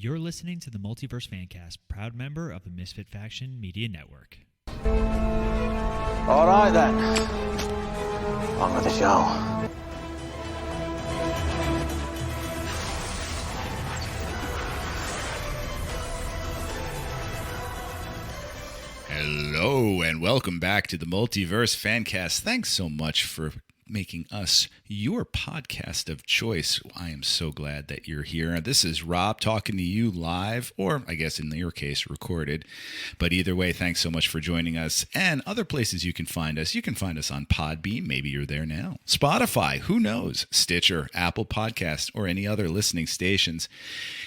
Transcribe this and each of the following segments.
You're listening to the Multiverse Fancast, proud member of the Misfit Faction Media Network. All right then, on with the show. Hello and welcome back to the Multiverse Fancast. Thanks so much for making us your podcast of choice. I am so glad that you're here. This is Rob talking to you live, or I guess in your case, recorded. But either way, thanks so much for joining us. And other places you can find us. You can find us on Podbean. Maybe you're there now. Spotify, who knows? Stitcher, Apple Podcast, or any other listening stations.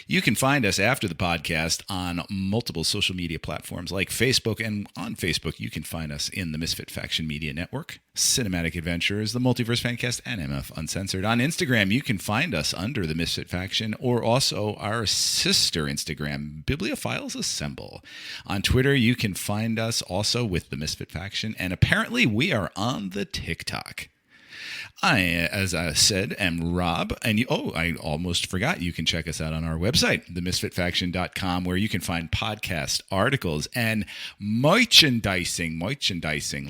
You can find us after the podcast on multiple social media platforms like Facebook. And on Facebook, you can find us in the Misfit Faction Media Network, Cinematic Adventures, the Multiverse Fancast, and MF Uncensored. On Instagram, you can find us under the Misfit Faction, or also our sister Instagram, Bibliophiles Assemble. On Twitter, you can find us also with the Misfit Faction, and apparently we are on the TikTok. I, as I said, am Rob, and I almost forgot, you can check us out on our website, themisfitfaction.com, where you can find podcast articles and merchandising,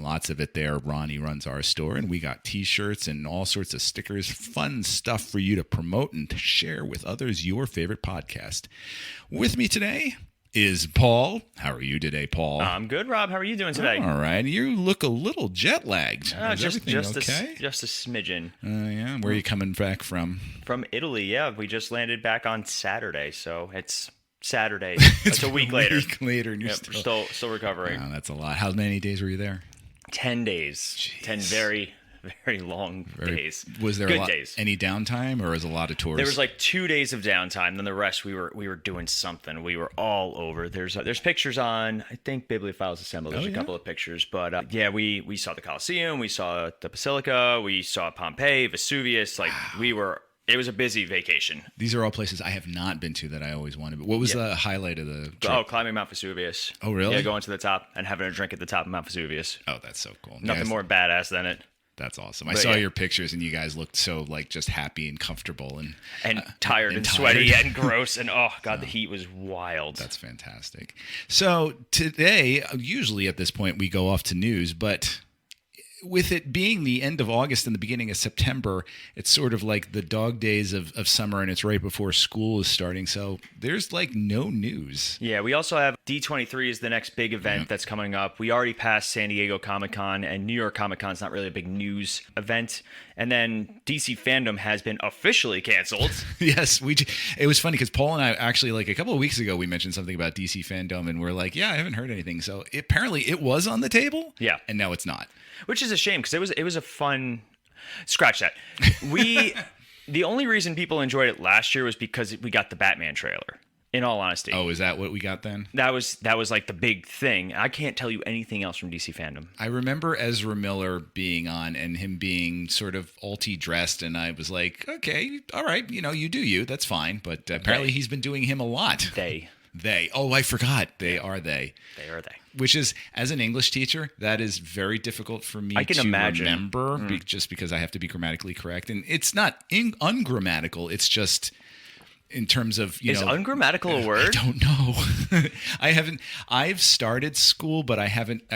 lots of it there. Ronnie runs our store, and we got t-shirts and all sorts of stickers, fun stuff for you to promote and to share with others, your favorite podcast. With me today is Paul. How are you today, Paul? I'm good, Rob. How are you doing today? All right. You look a little jet lagged. Is everything okay? Just a smidgen. Yeah. Where are you coming back from? From Italy, yeah. We just landed back on Saturday, so it's Saturday. It's a week later. And you're still recovering. Wow, that's a lot. How many days were you there? 10 days. Jeez. 10 very, very long days. Was there good a lot, days. Any downtime, or was a lot of tours? There was like 2 days of downtime. Then the rest we were doing something. We were all over. There's pictures on, I think, Bibliophiles Assemble. There's a couple of pictures, but we saw the Colosseum, we saw the Basilica, we saw Pompeii, Vesuvius. It was a busy vacation. These are all places I have not been to that I always wanted. But what was the highlight of the trip? Oh, climbing Mount Vesuvius. Oh, really? Yeah, going to the top and having a drink at the top of Mount Vesuvius. Oh, that's so cool. Nothing more badass than it. That's awesome. I saw your pictures, and you guys looked so just happy and comfortable and tired and sweaty and gross. And oh god, the heat was wild. That's fantastic. So today, usually at this point, we go off to news, but with it being the end of August and the beginning of September, it's sort of like the dog days of summer, and it's right before school is starting. So there's no news. Yeah, we also have D23 is the next big event that's coming up. We already passed San Diego Comic-Con, and New York Comic-Con is not really a big news event. And then DC Fandom has been officially canceled. Yes, it was funny because Paul and I actually, a couple of weeks ago, we mentioned something about DC Fandom, and we're like, yeah, I haven't heard anything. So apparently it was on the table. Yeah. And now it's not. Which is a shame because it was a fun. Scratch that. The only reason people enjoyed it last year was because we got the Batman trailer. In all honesty. Oh, is that what we got then? That was the big thing. I can't tell you anything else from DC Fandom. I remember Ezra Miller being on and him being sort of alty dressed, and I was like, okay, all right, you do you. That's fine. But apparently he's been doing him a lot. They. Oh, I forgot. They are they. They are they. Which is, as an English teacher, that is very difficult for me to remember, just because I have to be grammatically correct. And it's not ungrammatical. It's just in terms of, Is ungrammatical a word? I don't know. I've started school, but I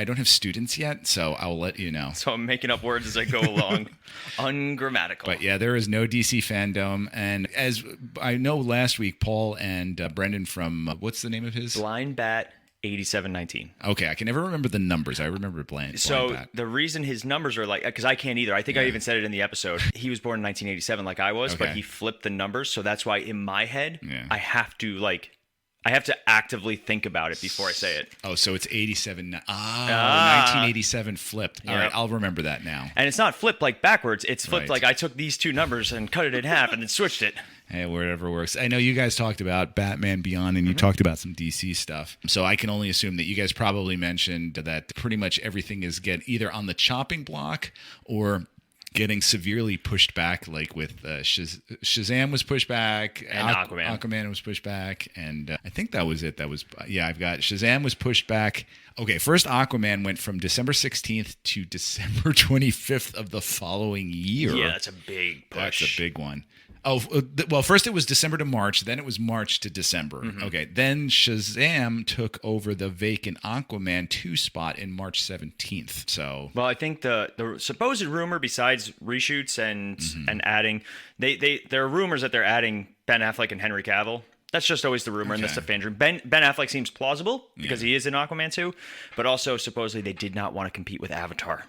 don't have students yet, so I'll let you know. So I'm making up words as I go along. Ungrammatical. But yeah, there is no DC Fandom. And as I know, last week, Paul and Brendan from, what's the name of his? Blind Bat 8719. Okay, I can never remember the numbers. I remember Blind Bat. The reason his numbers are because I can't either. I think I even said it in the episode. He was born in 1987 like I was, but he flipped the numbers. So that's why in my head, I have to actively think about it before I say it. Oh, so it's 87. 1987 flipped. All right, I'll remember that now. And it's not flipped backwards. It's flipped I took these two numbers and cut it in half and then switched it. Hey, whatever works. I know you guys talked about Batman Beyond, and you talked about some DC stuff. So I can only assume that you guys probably mentioned that pretty much everything is either on the chopping block or getting severely pushed back, like with Shazam was pushed back, and Aquaman was pushed back, and I think that was it. I've got Shazam was pushed back. Okay, first Aquaman went from December 16th to December 25th of the following year. Yeah, that's a big push. That's a big one. Oh, well, first it was December to March, then it was March to December. Okay, then Shazam took over the vacant Aquaman 2 spot in March 17th. So, well, I think the supposed rumor, besides reshoots and adding, there are rumors that they're adding Ben Affleck and Henry Cavill. That's just always the rumor, and that's the fan dream. Ben Affleck seems plausible because he is in Aquaman 2, but also supposedly they did not want to compete with Avatar.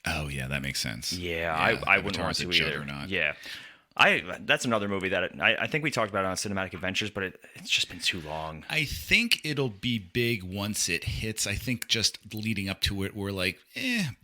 oh yeah, that makes sense. Yeah, I wouldn't want to either. Yeah. That's another movie that I think we talked about it on Cinematic Adventures, but it's just been too long. I think it'll be big once it hits. I think just leading up to it, we're like,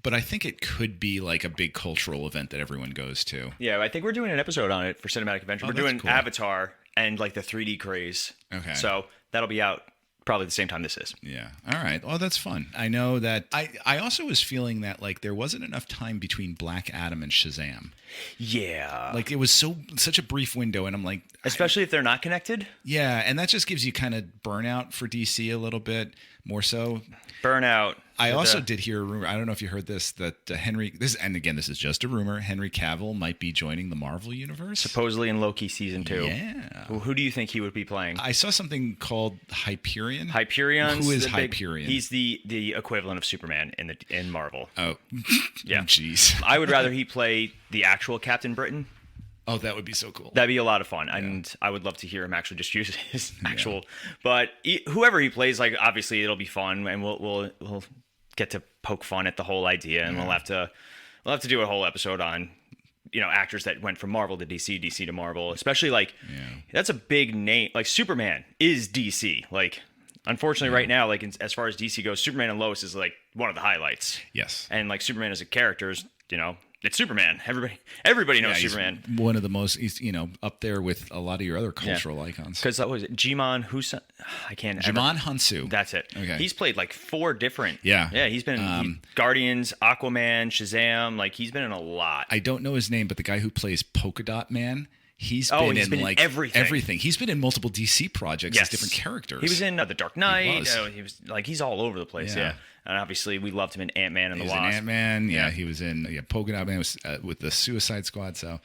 but I think it could be like a big cultural event that everyone goes to. Yeah, I think we're doing an episode on it for Cinematic Adventures. We're doing cool. Avatar and like the 3D craze. Okay. So that'll be out probably the same time this is. Yeah. All right. Oh, that's fun. I know that I also was feeling that like there wasn't enough time between Black Adam and Shazam. Yeah. Like it was such a brief window, and I'm like, especially if they're not connected. Yeah, and that just gives you kind of burnout for DC a little bit more so. Burnout. I also did hear a rumor. I don't know if you heard this, that this is just a rumor. Henry Cavill might be joining the Marvel universe, supposedly in Loki season 2. Yeah. Well, who do you think he would be playing? I saw something called Hyperion. Hyperion. Who is Hyperion? He's the equivalent of Superman in Marvel. Oh, yeah. Jeez. I would rather he play the actual Captain Britain. Oh, that would be so cool. That'd be a lot of fun, and I would love to hear him actually just use his actual. But whoever he plays, like obviously it'll be fun, and we'll get to poke fun at the whole idea, and we'll have to do a whole episode on actors that went from Marvel to DC, DC to Marvel, especially like that's a big name. Like Superman is DC. Like unfortunately, right now, like as far as DC goes, Superman and Lois is like one of the highlights. Yes, and like Superman as a character is it's Superman. Everybody knows Superman. One of the most, up there with a lot of your other cultural icons. Because what was it? Jimon Husa? I can't. Jimon Hunsu. That's it. Okay. He's played like 4 different. Yeah. Yeah. He's been in Guardians, Aquaman, Shazam. Like he's been in a lot. I don't know his name, but the guy who plays Polka Dot Man. He's been in like everything. He's been in multiple DC projects as different characters. He was in The Dark Knight. He was like he's all over the place. Yeah. And obviously we loved him in Ant-Man and the Wasp. He was in Ant-Man. Yeah. He was in Polka Dot Man with the Suicide Squad. So,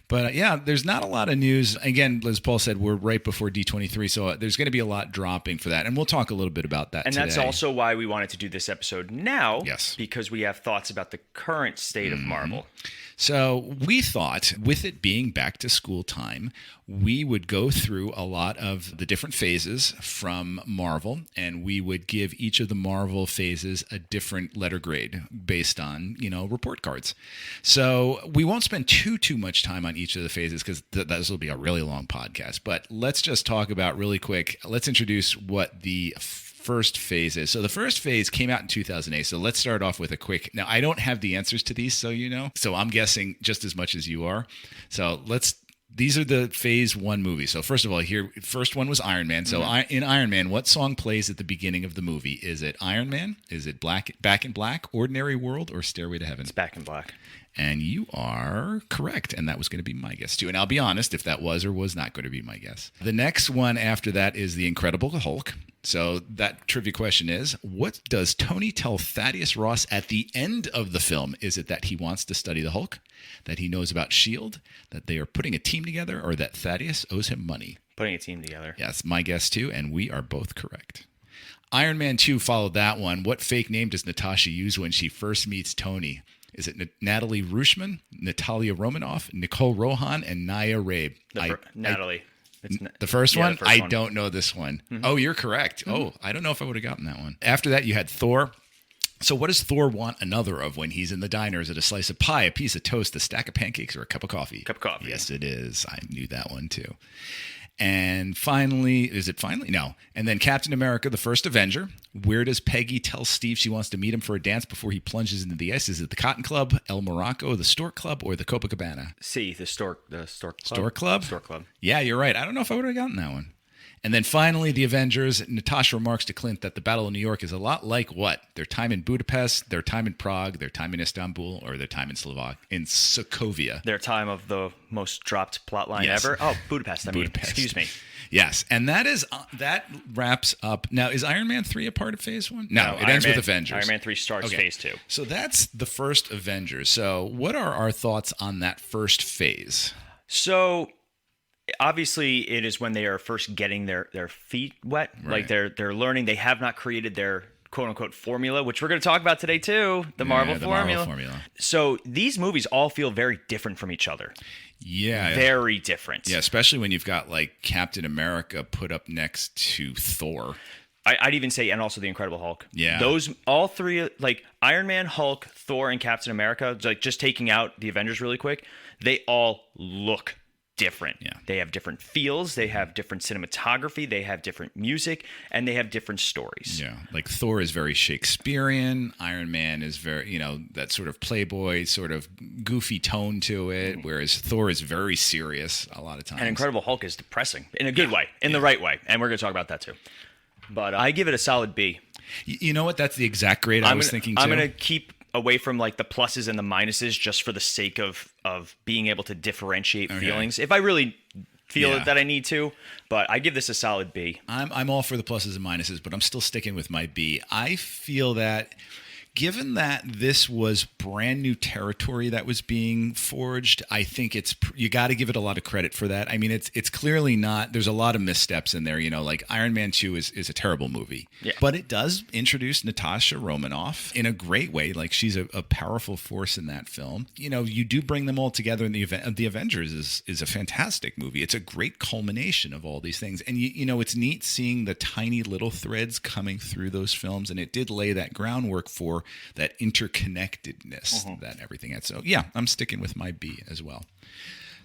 but there's not a lot of news. Again, as Paul said, we're right before D23, so there's going to be a lot dropping for that, and we'll talk a little bit about that. And today. That's also why we wanted to do this episode now. Yes, because we have thoughts about the current state of Marvel. So we thought, with it being back to school time, we would go through a lot of the different phases from Marvel, and we would give each of the Marvel phases a different letter grade based on, report cards. So we won't spend too much time on each of the phases because this will be a really long podcast. But let's just talk about really quick. Let's introduce what the first phase is. So the first phase came out in 2008. So let's start off with a quick. Now I don't have the answers to these, so So I'm guessing just as much as you are. So these are the phase 1 movies. So first of all, first one was Iron Man. So in Iron Man, what song plays at the beginning of the movie? Is it Iron Man? Is it Back in Black, Ordinary World, or Stairway to Heaven? It's Back in Black. And you are correct. And that was going to be my guess too. And I'll be honest, if that was or was not going to be my guess. The next one after that is The Incredible Hulk. So that trivia question is, what does Tony tell Thaddeus Ross at the end of the film? Is it that he wants to study the Hulk, that he knows about S.H.I.E.L.D., that they are putting a team together, or that Thaddeus owes him money? Putting a team together. Yes, my guess too, and we are both correct. Iron Man 2 followed that one. What fake name does Natasha use when she first meets Tony? Is it Natalie Rushman, Natalia Romanoff, Nicole Rohan, and Naya Rabe? Natalie. The first one? The first one. I don't know this one. Mm-hmm. Oh, you're correct. Mm-hmm. Oh, I don't know if I would have gotten that one. After that, you had Thor. So what does Thor want another of when he's in the diner? Is it a slice of pie, a piece of toast, a stack of pancakes, or a cup of coffee? Cup of coffee. Yes, it is. I knew that one too. And finally, is it finally? No. And then Captain America, the First Avenger. Where does Peggy tell Steve she wants to meet him for a dance before he plunges into the ice? Is it the Cotton Club, El Morocco, the Stork Club, or the Copacabana? C, the Stork Club. Stork Club? Stork Club. Yeah, you're right. I don't know if I would have gotten that one. And then finally, the Avengers. Natasha remarks to Clint that the Battle of New York is a lot like what? Their time in Budapest, their time in Prague, their time in Istanbul, or their time in Sokovia. Their time of the most dropped plot line ever. Oh, Budapest. Excuse me. Yes, and that wraps up. Now, is Iron Man 3 a part of Phase 1? No, it ends with Avengers. Iron Man 3 starts Phase 2. So that's the first Avengers. So what are our thoughts on that first phase? So obviously it is when they are first getting their feet wet, like they're learning. They have not created their quote unquote formula, which we're going to talk about today too, the Marvel formula. So these movies all feel very different from each other. Yeah. Very different. Yeah, especially when you've got like Captain America put up next to Thor. I'd even say, and also the Incredible Hulk. Yeah. Those, all three, like Iron Man, Hulk, Thor, and Captain America, like just taking out the Avengers really quick, they all look different. Yeah. They have different feels, they have different cinematography, they have different music, and they have different stories. Yeah. Like Thor is very Shakespearean. Iron Man is very, that sort of playboy, sort of goofy tone to it, whereas Thor is very serious a lot of times. And Incredible Hulk is depressing in a good way, in the right way. And we're going to talk about that too. But I give it a solid B. You know what? That's the exact grade I was thinking too. I'm going to keep away from like the pluses and the minuses just for the sake of being able to differentiate feelings. If I really feel that I need to, but I give this a solid B. I'm all for the pluses and minuses, but I'm still sticking with my B. I feel that given that this was brand new territory that was being forged, I think you got to give it a lot of credit for that. I mean, it's clearly not. There's a lot of missteps in there. Like Iron Man 2 is a terrible movie, but it does introduce Natasha Romanoff in a great way. Like she's a powerful force in that film. You do bring them all together in the event. The Avengers is a fantastic movie. It's a great culmination of all these things, and it's neat seeing the tiny little threads coming through those films, and it did lay that groundwork for that interconnectedness that everything had. So yeah, I'm sticking with my B as well.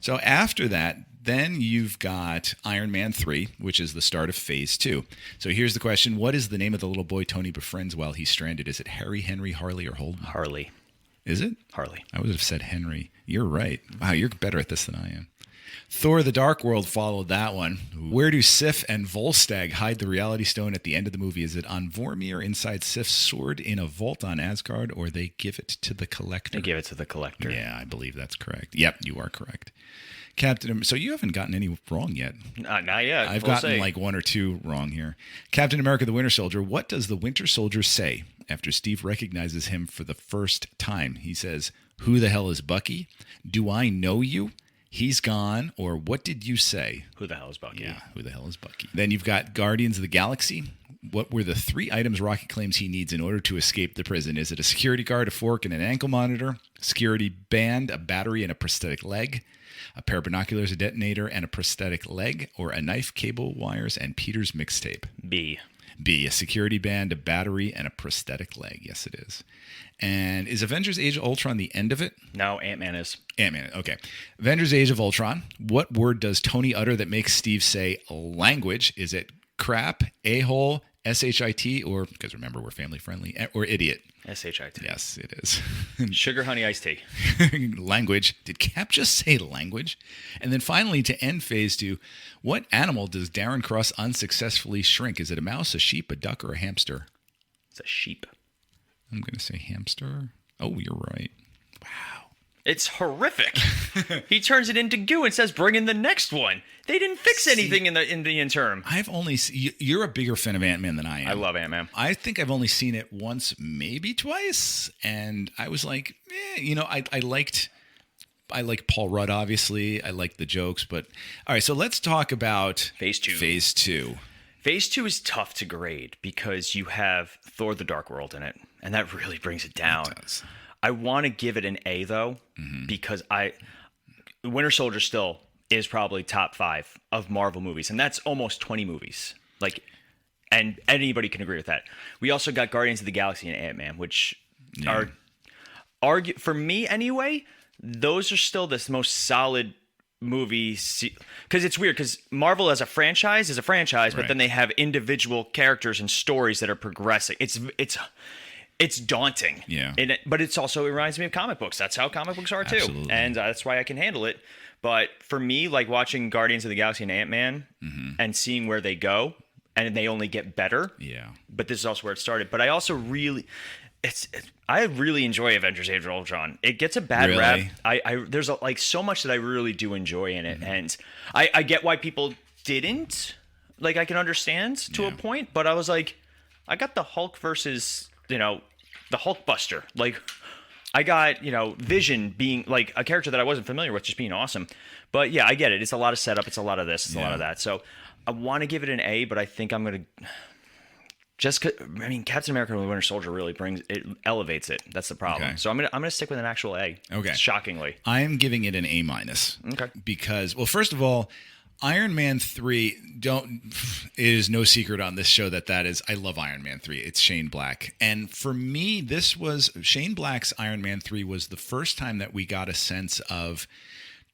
So after that, then you've got Iron Man 3, which is the start of Phase 2. So here's the question. What is the name of the little boy Tony befriends while he's stranded? Is it Harry, Henry, Harley, or Holden? Harley. Is it? Harley. I would have said Henry. You're right. Wow, you're better at this than I am. Thor: The Dark World followed that one. Where do Sif and Volstagg hide the Reality Stone at the end of the movie? Is it on Vormir inside Sif's sword in a vault on Asgard, or they give it to the Collector? They give it to the Collector. Yeah, I believe that's correct. Yep, you are correct. So you haven't gotten any wrong yet. Not yet. I've gotten like one or two wrong here. Captain America: The Winter Soldier. What does the Winter Soldier say after Steve recognizes him for the first time? He says, "Who the hell is Bucky? Do I know you? He's gone," or "What did you say?" Who the hell is Bucky? Yeah, who the hell is Bucky? Then you've got Guardians of the Galaxy. What were the 3 items Rocket claims he needs in order to escape the prison? Is it a security guard, a fork, and an ankle monitor, security band, a battery, and a prosthetic leg, a pair of binoculars, a detonator, and a prosthetic leg, or a knife, cable, wires, and Peter's mixtape? B. B, a security band, a battery, and a prosthetic leg. Yes, it is. And is Avengers Age of Ultron the end of it? No, Ant-Man is. Ant-Man, okay. Avengers Age of Ultron. What word does Tony utter that makes Steve say language? Is it crap, a-hole, S-H-I-T, or, because remember, we're family friendly, or idiot? S-H-I-T. Yes, it is. Sugar, honey, iced tea. Language. Did Cap just say language? And then finally, to end Phase 2, what animal does Darren Cross unsuccessfully shrink? Is it a mouse, a sheep, a duck, or a hamster? It's a sheep. I'm going to say hamster. Oh, you're right. Wow. It's horrific. He turns it into goo and says, "Bring in the next one." They didn't fix anything in the interim. You're a bigger fan of Ant-Man than I am. I love Ant-Man. I think I've only seen it once, maybe twice, and I was like, I liked Paul Rudd, obviously. I liked the jokes, but all right. So let's talk about Phase 2. Phase 2. Phase 2 is tough to grade because you have Thor: The Dark World in it, and that really brings it down. It does. I want to give it an A though, because Winter Soldier still is probably top 5 of Marvel movies, and that's almost 20 movies. And anybody can agree with that. We also got Guardians of the Galaxy and Ant-Man, which are for me anyway. Those are still the most solid movies, because it's weird because Marvel as a franchise is a franchise, but then they have individual characters and stories that are progressing. It's daunting. Yeah. But it reminds me of comic books. That's how comic books are too. Absolutely. And that's why I can handle it. But for me, like watching Guardians of the Galaxy and Ant-Man and seeing where they go, and they only get better. Yeah. But this is also where it started. But I also I really enjoy Avengers Age of Ultron. It gets a bad rap. There's so much that I really do enjoy in it. And I get why people didn't. Like, I can understand to a point, but I was like, I got the Hulk versus, the Hulkbuster. Like, I got, Vision being like a character that I wasn't familiar with, just being awesome. But yeah, I get it. It's a lot of setup. It's a lot of this. It's a lot of that. So I want to give it an A, but I think I'm going to Captain America and the Winter Soldier really elevates it. That's the problem. Okay. So I'm gonna stick with an actual A. Okay. Shockingly. I am giving it an A-. Okay. Because, well, first of all, Iron Man 3, it is no secret on this show that is, I love Iron Man 3. It's Shane Black. And for me, Shane Black's Iron Man 3 was the first time that we got a sense of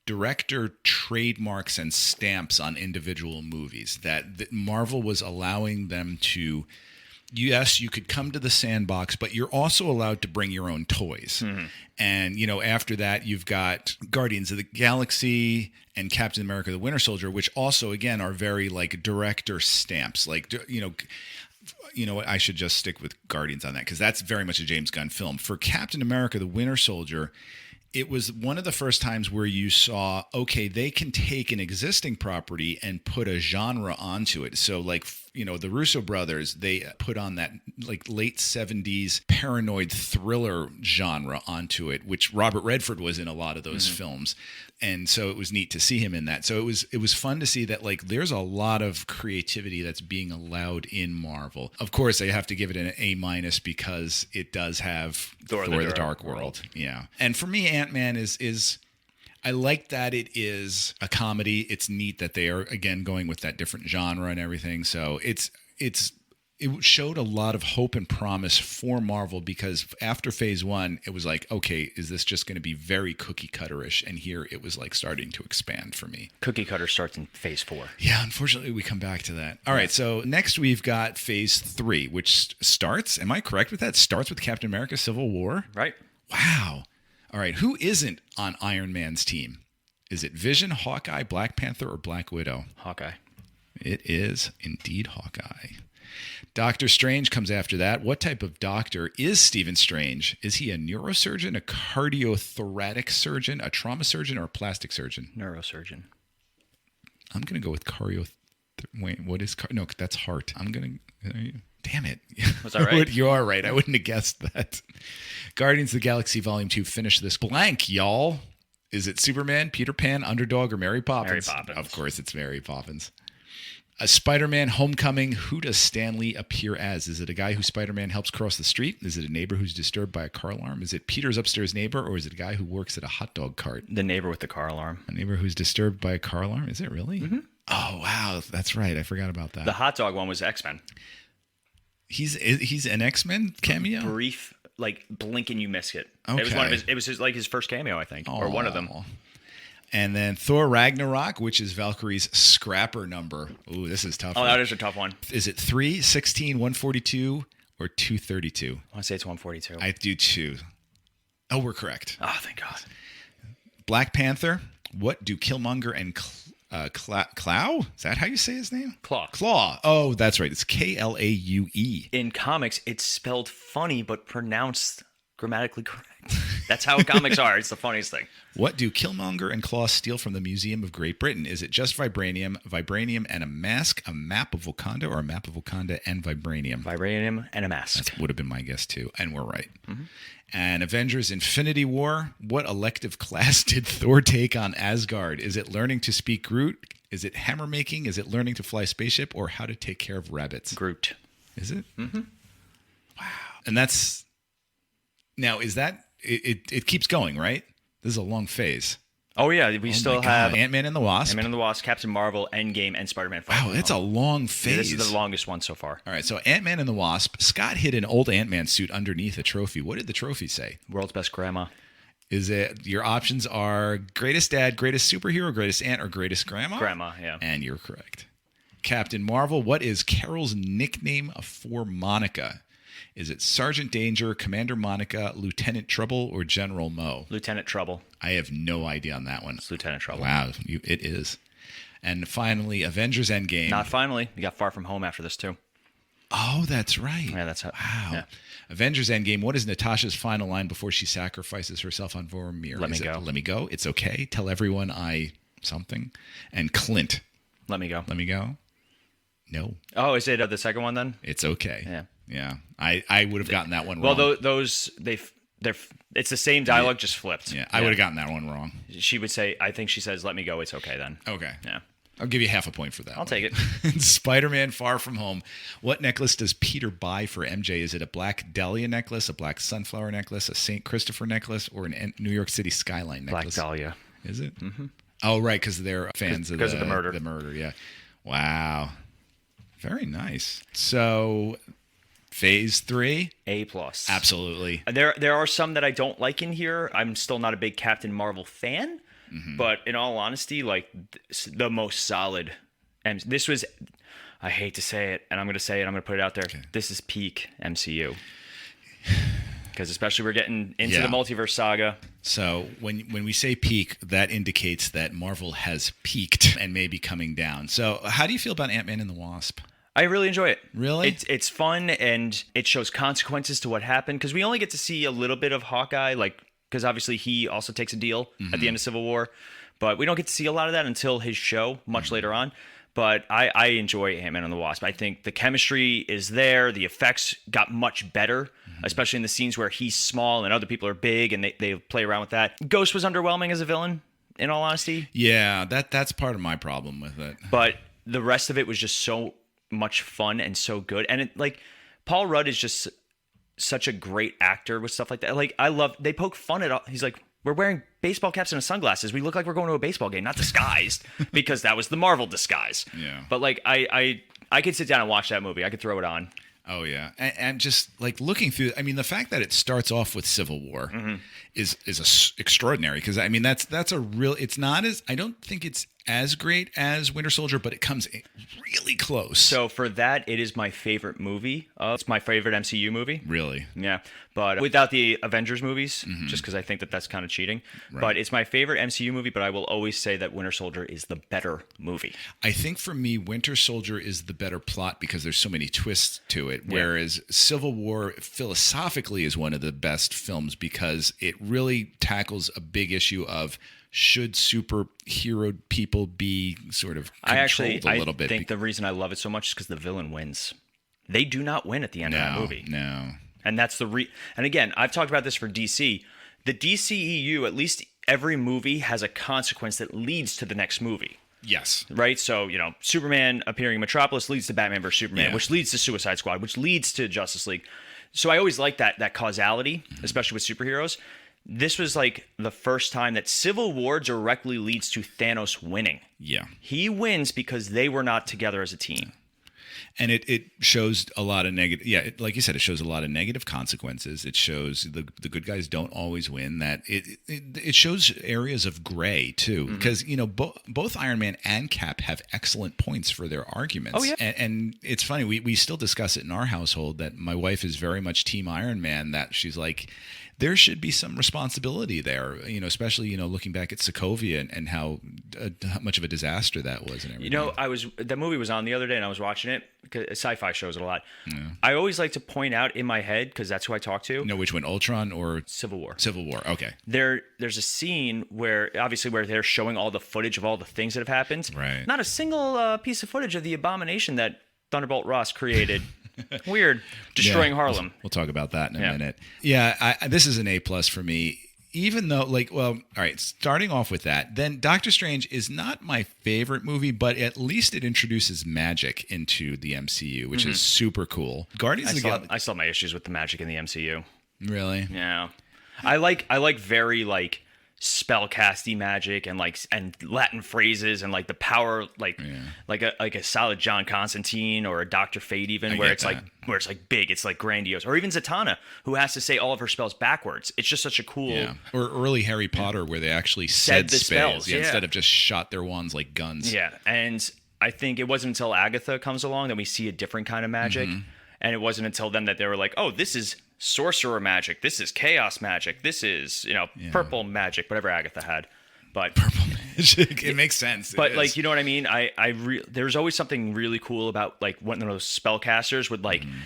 director trademarks and stamps on individual movies, that Marvel was allowing them to, yes, you could come to the sandbox, but you're also allowed to bring your own toys. Mm-hmm. And, after that, you've got Guardians of the Galaxy and Captain America, the Winter Soldier, which also, again, are very like director stamps. Like, what? I should just stick with Guardians on that because that's very much a James Gunn film. For Captain America, the Winter Soldier, it was one of the first times where you saw, okay, they can take an existing property and put a genre onto it. So like, the Russo brothers, they put on that like late 70s paranoid thriller genre onto it, which Robert Redford was in a lot of those films. And so it was neat to see him in that. So it was fun to see that like there's a lot of creativity that's being allowed in Marvel. Of course, I have to give it an A- because it does have Thor the Dark World. Yeah. And for me, Ant-Man is I like that it is a comedy. It's neat that they are, again, going with that different genre and everything. So it showed a lot of hope and promise for Marvel because after Phase 1, it was like, okay, is this just going to be very cookie cutter-ish? And here it was like starting to expand for me. Cookie cutter starts in Phase 4. Yeah, unfortunately, we come back to that. All right, so next we've got Phase 3, which starts, am I correct with that? Starts with Captain America Civil War? Right. Wow. All right, who isn't on Iron Man's team? Is it Vision, Hawkeye, Black Panther, or Black Widow? Hawkeye. It is indeed Hawkeye. Doctor Strange comes after that. What type of doctor is Stephen Strange? Is he a neurosurgeon, a cardiothoracic surgeon, a trauma surgeon, or a plastic surgeon? Neurosurgeon. I'm going to go with wait, what is no, that's heart. I'm going to... Damn it. Was that right? You are right. I wouldn't have guessed that. Guardians of the Galaxy Volume 2 finished this blank, y'all. Is it Superman, Peter Pan, Underdog, or Mary Poppins? Mary Poppins. Of course, it's Mary Poppins. A Spider-Man Homecoming, who does Stan Lee appear as? Is it a guy who Spider-Man helps cross the street? Is it a neighbor who's disturbed by a car alarm? Is it Peter's upstairs neighbor, or is it a guy who works at a hot dog cart? The neighbor with the car alarm. A neighbor who's disturbed by a car alarm? Is it really? Mm-hmm. Oh, wow. That's right. I forgot about that. The hot dog one was X-Men. He's an X-Men cameo? Brief, like blink and you miss it. Okay. It was his first cameo, I think, or one of them. And then Thor Ragnarok, which is Valkyrie's scrapper number. Ooh, this is tough. Oh, that is a tough one. Is it 3, 16, 142, or 232? I want to say it's 142. I do too. Oh, we're correct. Oh, thank God. Black Panther. What do Killmonger and Clow? Is that how you say his name? Claw. Oh, that's right. It's Klaue. In comics, it's spelled funny but pronounced grammatically correct. That's how comics are. It's the funniest thing. What do Killmonger and Claw steal from the Museum of Great Britain? Is it just vibranium and a mask, a map of Wakanda, or a map of Wakanda and vibranium? Vibranium and a mask. That would have been my guess too, and we're right. Mm-hmm. And Avengers Infinity War. What elective class did Thor take on Asgard? Is it learning to speak Groot? Is it hammer making? Is it learning to fly a spaceship? Or how to take care of rabbits? Groot. Is it? Mm-hmm. Wow. And that's... Now, is that... It keeps going, right? This is a long phase. Oh, yeah. We still have... Ant-Man and the Wasp. Ant-Man and the Wasp, Captain Marvel, Endgame, and Spider-Man. Wow, that's a long phase. Yeah, this is the longest one so far. All right, so Ant-Man and the Wasp. Scott hid an old Ant-Man suit underneath a trophy. What did the trophy say? World's best grandma. Is it... Your options are greatest dad, greatest superhero, greatest aunt, or greatest grandma? Grandma, yeah. And you're correct. Captain Marvel. What is Carol's nickname for Monica? Is it Sergeant Danger, Commander Monica, Lieutenant Trouble, or General Mo? Lieutenant Trouble. I have no idea on that one. It's Lieutenant Trouble. Wow, it is. And finally, Avengers Endgame. Not finally. You got Far From Home after this, too. Oh, that's right. Yeah, that's how. Wow. Yeah. Avengers Endgame. What is Natasha's final line before she sacrifices herself on Vormir? Let me go. Let me go. It's okay. Tell everyone something. And Clint. Let me go. Let me go. No. Oh, is it the second one then? It's okay. Yeah. Yeah. I would have gotten that one wrong. Well, those it's the same dialogue, just flipped. Yeah, I would have gotten that one wrong. She would say, I think she says, "Let me go. It's okay then." Okay. Yeah. I'll give you half a point for that. I'll take it. Spider-Man Far From Home. What necklace does Peter buy for MJ? Is it a black dahlia necklace, a black sunflower necklace, a St. Christopher necklace, or an New York City skyline necklace? Black dahlia. Is it? Mm-hmm. Oh, right, because they're fans of the murder. The murder, yeah. Wow. Very nice. So, Phase 3? A+. Absolutely. There are some that I don't like in here. I'm still not a big Captain Marvel fan. But in all honesty, like the most solid, and this was, I hate to say it, and I'm going to say it, I'm going to put it out there. Okay. This is peak MCU. Because especially we're getting into the multiverse saga. So when we say peak, that indicates that Marvel has peaked and may be coming down. So how do you feel about Ant-Man and the Wasp? I really enjoy it. Really? It's fun, and it shows consequences to what happened. Because we only get to see a little bit of Hawkeye, because obviously he also takes a deal at the end of Civil War. But we don't get to see a lot of that until his show much later on. But I enjoy Ant-Man and the Wasp. I think the chemistry is there. The effects got much better, especially in the scenes where he's small and other people are big, and they play around with that. Ghost was underwhelming as a villain, in all honesty. Yeah, that's part of my problem with it. But the rest of it was just so much fun and so good. And Paul Rudd is just such a great actor with stuff like that. Like, they poke fun at all. He's like, we're wearing baseball caps and sunglasses. We look like we're going to a baseball game, not disguised, because that was the Marvel disguise. Yeah. But like, I could sit down and watch that movie. I could throw it on. Oh yeah, and just like looking through, I mean, the fact that it starts off with Civil War is extraordinary, because I mean that's a real. It's not as, I don't think it's as great as Winter Soldier, but it comes really close. So for that, it is my favorite movie. It's my favorite MCU movie. Really? Yeah, but without the Avengers movies, just because I think that's kind of cheating. Right. But it's my favorite MCU movie, but I will always say that Winter Soldier is the better movie. I think for me, Winter Soldier is the better plot because there's so many twists to it, whereas Civil War philosophically is one of the best films because it really tackles a big issue of, should superhero people be sort of controlled a little bit? I think the reason I love it so much is because the villain wins. They do not win at the end of that movie. No. And that's and again, I've talked about this for DC. The DCEU, at least every movie has a consequence that leads to the next movie. Yes. Right? So, Superman appearing in Metropolis leads to Batman vs. Superman, which leads to Suicide Squad, which leads to Justice League. So I always like that causality, especially with superheroes. This was like the first time that Civil War directly leads to Thanos winning. Yeah. He wins because they were not together as a team. And it shows a lot of negative. Yeah, like you said, it shows a lot of negative consequences. It shows the good guys don't always win. That it shows areas of gray too, because both Iron Man and Cap have excellent points for their arguments. Oh yeah, and it's funny, we still discuss it in our household that my wife is very much Team Iron Man. That she's like, there should be some responsibility there, especially, looking back at Sokovia and how much of a disaster that was and everything. That movie was on the other day and I was watching it, because sci-fi shows it a lot. Yeah. I always like to point out in my head, because that's who I talk to. No, which one, Ultron or Civil War? Civil War, okay. There's a scene where they're showing all the footage of all the things that have happened. Right. Not a single piece of footage of the abomination that Thunderbolt Ross created. Weird. Destroying Harlem. We'll talk about that in a minute. Yeah, this is an A+ for me. Even though, all right, starting off with that, then Doctor Strange is not my favorite movie, but at least it introduces magic into the MCU, which is super cool. Guardians of the Galaxy. I still have my issues with the magic in the MCU. Really? Yeah. I like very spellcasty magic and Latin phrases and the power like a solid John Constantine or a Dr. Fate even, where it's big, it's grandiose, or even Zatanna, who has to say all of her spells backwards. It's just such a cool or early Harry Potter where they actually said the spells instead of just shot their wands like guns. And I think it wasn't until Agatha comes along that we see a different kind of magic, and it wasn't until then that they were like, oh, this is sorcerer magic, this is chaos magic, this is purple magic, whatever Agatha had. But purple magic, it makes sense. But you know what I mean? There's always something really cool about one of those spellcasters would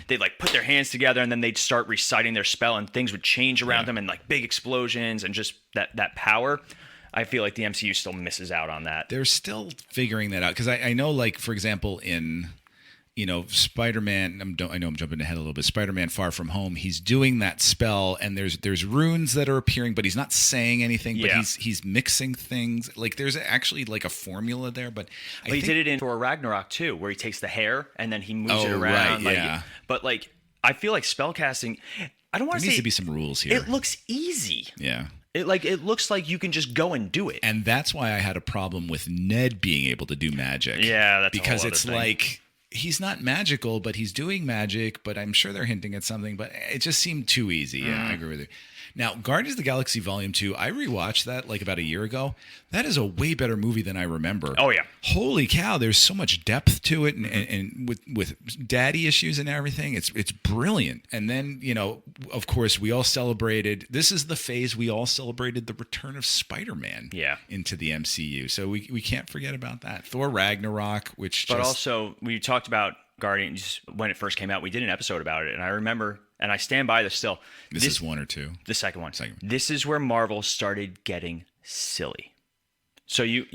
they'd put their hands together and then they'd start reciting their spell and things would change around them and big explosions and just that power. I feel like the MCU still misses out on that. They're still figuring that out, because I know, for example, in Spider-Man, I know I'm jumping ahead a little bit. Spider-Man Far From Home, he's doing that spell, and there's runes that are appearing, but he's not saying anything, but he's mixing things. Like, there's actually like a formula there, but I think he did it in Thor Ragnarok too, where he takes the hair and then he moves it Right, around. yeah. But like, I feel like spellcasting, I don't want to say... There needs to be some rules here. It looks easy. Yeah. It looks like you can just go and do it. And that's why I had a problem with Ned being able to do magic. Yeah, that's because a whole it's other thing. like he's not magical, but he's doing magic, but I'm sure they're hinting at something, but it just seemed too easy. Yeah, I agree with you. Now, Guardians of the Galaxy Volume 2, I rewatched that like about a year ago. That is a way better movie than I remember. Oh, yeah. Holy cow, there's so much depth to it, and with daddy issues and everything, it's brilliant. And then, of course, we all celebrated, this is the phase we all celebrated the return of Spider-Man into the MCU. So we can't forget about that. Thor Ragnarok, But also, we talked about Guardians when it first came out. We did an episode about it, and I remember, and I stand by this still. This is 1 or 2? The second one. This is where Marvel started getting silly. So you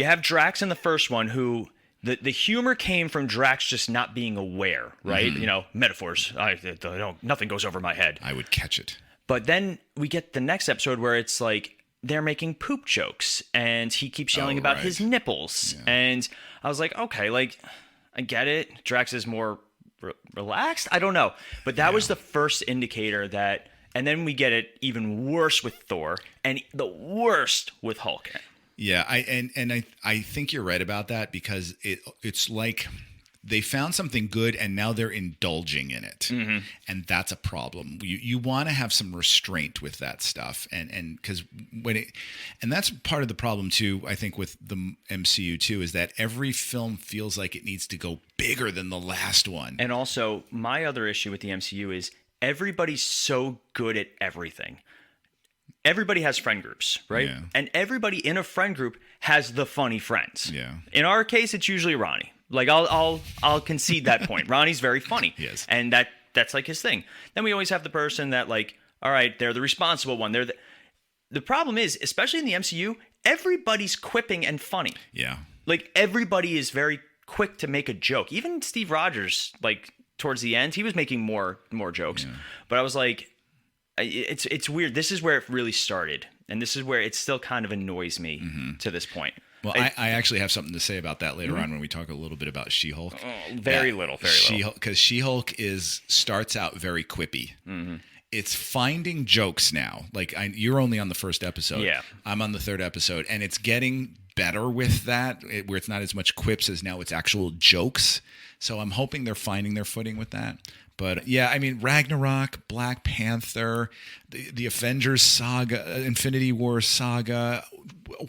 have Drax in the first one, who the humor came from Drax just not being aware, right? Metaphors. Nothing goes over my head. I would catch it. But then we get the next episode where it's like they're making poop jokes, and he keeps yelling about his nipples, and I was like, okay, like I get it. Drax is more relaxed. I don't know, but that was the first indicator that. And then we get it even worse with Thor, and the worst with Hulk. Yeah, I think you're right about that, because it's like they found something good and now they're indulging in it, and that's a problem. You want to have some restraint with that stuff, and because and that's part of the problem too. I think with the MCU too, is that every film feels like it needs to go bigger than the last one. And also, my other issue with the MCU is everybody's so good at everything. Everybody has friend groups, right? Yeah. And everybody in a friend group has the funny friends. Yeah. In our case, it's usually Ronnie. Like I'll concede that point. Ronnie's very funny. Yes. And that's like his thing. Then we always have the person that, like, all right, they're the responsible one. The problem is, especially in the MCU, everybody's quipping and funny. Yeah. Like, everybody is very quick to make a joke. Even Steve Rogers, like, towards the end, he was making more jokes. Yeah. But I was like, it's weird. This is where it really started, and this is where it still kind of annoys me to this point. Well, I actually have something to say about that later on when we talk a little bit about She-Hulk. Very little. Because She-Hulk starts out very quippy. It's finding jokes now. Like, you're only on the first episode. Yeah. I'm on the third episode, and it's getting better with that, where it's not as much quips as now it's actual jokes. So I'm hoping they're finding their footing with that. But yeah, I mean, Ragnarok, Black Panther, the Avengers saga, Infinity War saga.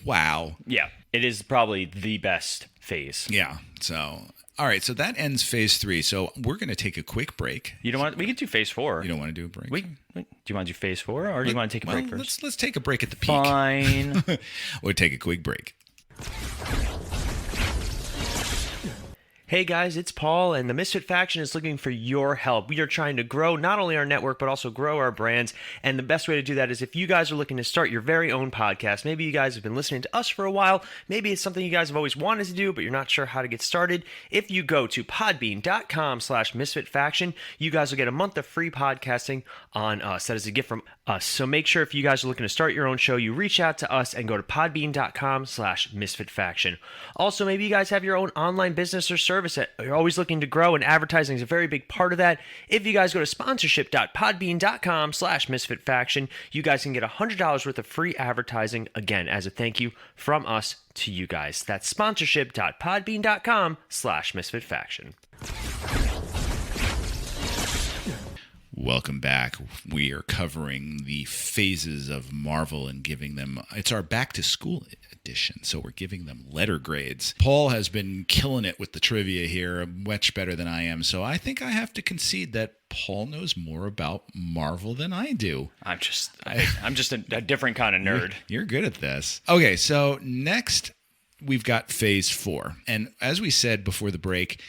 Wow. Yeah, it is probably the best phase. Yeah. So, all right. So that ends phase 3. So we're going to take a quick break. You don't want? We can do phase 4. You don't want to do a break? Do you want to do phase 4, or do you want to take a break first? Let's take a break at the peak. Fine. We'll take a quick break. Hey guys, it's Paul, and the Misfit Faction is looking for your help. We are trying to grow not only our network, but also grow our brands, and the best way to do that is if you guys are looking to start your very own podcast. Maybe you guys have been listening to us for a while. Maybe it's something you guys have always wanted to do, but you're not sure how to get started. If you go to podbean.com/misfitfaction, you guys will get a month of free podcasting on us. That is a gift from us. So make sure if you guys are looking to start your own show, you reach out to us and go to podbean.com/misfitfaction. Also, maybe you guys have your own online business or service that you're always looking to grow, and advertising is a very big part of that. If you guys go to sponsorship.podbean.com/misfitfaction, you guys can get $100 worth of free advertising, again, as a thank you from us to you guys. That's sponsorship.podbean.com/misfitfaction. Welcome back. We are covering the phases of Marvel and giving them, it's our back to school edition, so we're giving them letter grades. Paul has been killing it with the trivia here, much better than I am, so I think I have to concede that Paul knows more about Marvel than I do. I'm just a different kind of nerd. You're good at this. Okay, so next we've got phase 4. And as we said before the break,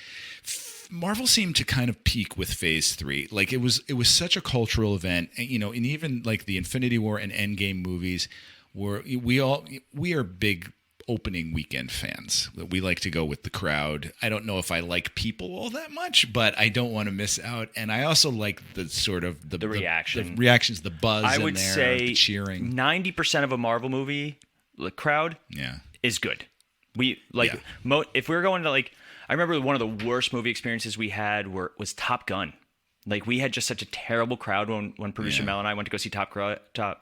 Marvel seemed to kind of peak with phase 3. Like it was such a cultural event, and, and even like the Infinity War and Endgame movies were we are big opening weekend fans. We like to go with the crowd. I don't know if I like people all that much, but I don't want to miss out. And I also like the sort of the reaction. the reactions, the buzz. I would say the cheering. 90% of a Marvel movie, the crowd, is good. We like if we were going to like, I remember one of the worst movie experiences we had was Top Gun. Like we had just such a terrible crowd when producer Mel and I went to go see Top Gun. Yeah.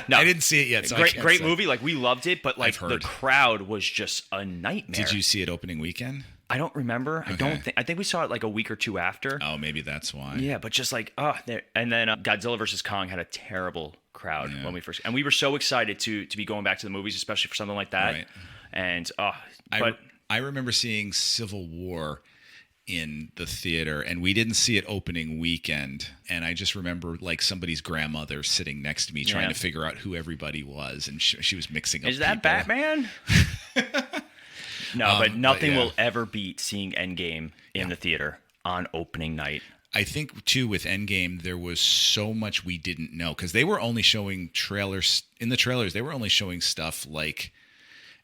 No, I didn't see it yet. So great movie. Like we loved it, but like the crowd was just a nightmare. Did you see it opening weekend? I don't remember. Okay. I think we saw it like a week or two after. Oh, maybe that's why. Yeah, but just like and then Godzilla vs Kong had a terrible crowd when we first, and we were so excited to be going back to the movies, especially for something like that. Right. And I remember seeing Civil War in the theater, and we didn't see it opening weekend, and I just remember like somebody's grandmother sitting next to me trying to figure out who everybody was, and she was mixing up. Is that people. Batman? No, but nothing will ever beat seeing Endgame in the theater on opening night. I think too with Endgame there was so much we didn't know because they were only showing trailers. In the trailers they were only showing stuff like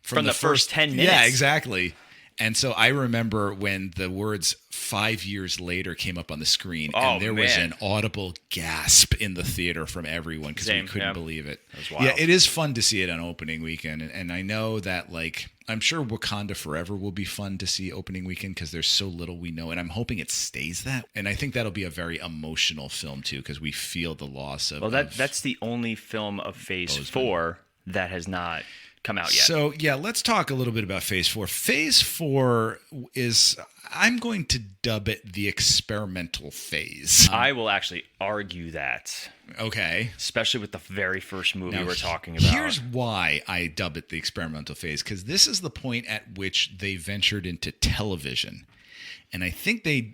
from the first 10 minutes. Yeah, exactly. And so I remember when the words 5 years later came up on the screen, and there was an audible gasp in the theater from everyone because we couldn't believe it. That was wild. Yeah, it is fun to see it on opening weekend. And I know that, like, I'm sure Wakanda Forever will be fun to see opening weekend because there's so little we know. And I'm hoping it stays that. And I think that'll be a very emotional film, too, because we feel the loss of... Well, that's the only film of Phase 4 that has not... come out yet. So, let's talk a little bit about Phase 4. Phase 4 is, I'm going to dub it the experimental phase. I will actually argue that. Okay. Especially with the very first movie we're talking about. Here's why I dub it the experimental phase, because this is the point at which they ventured into television. And I think they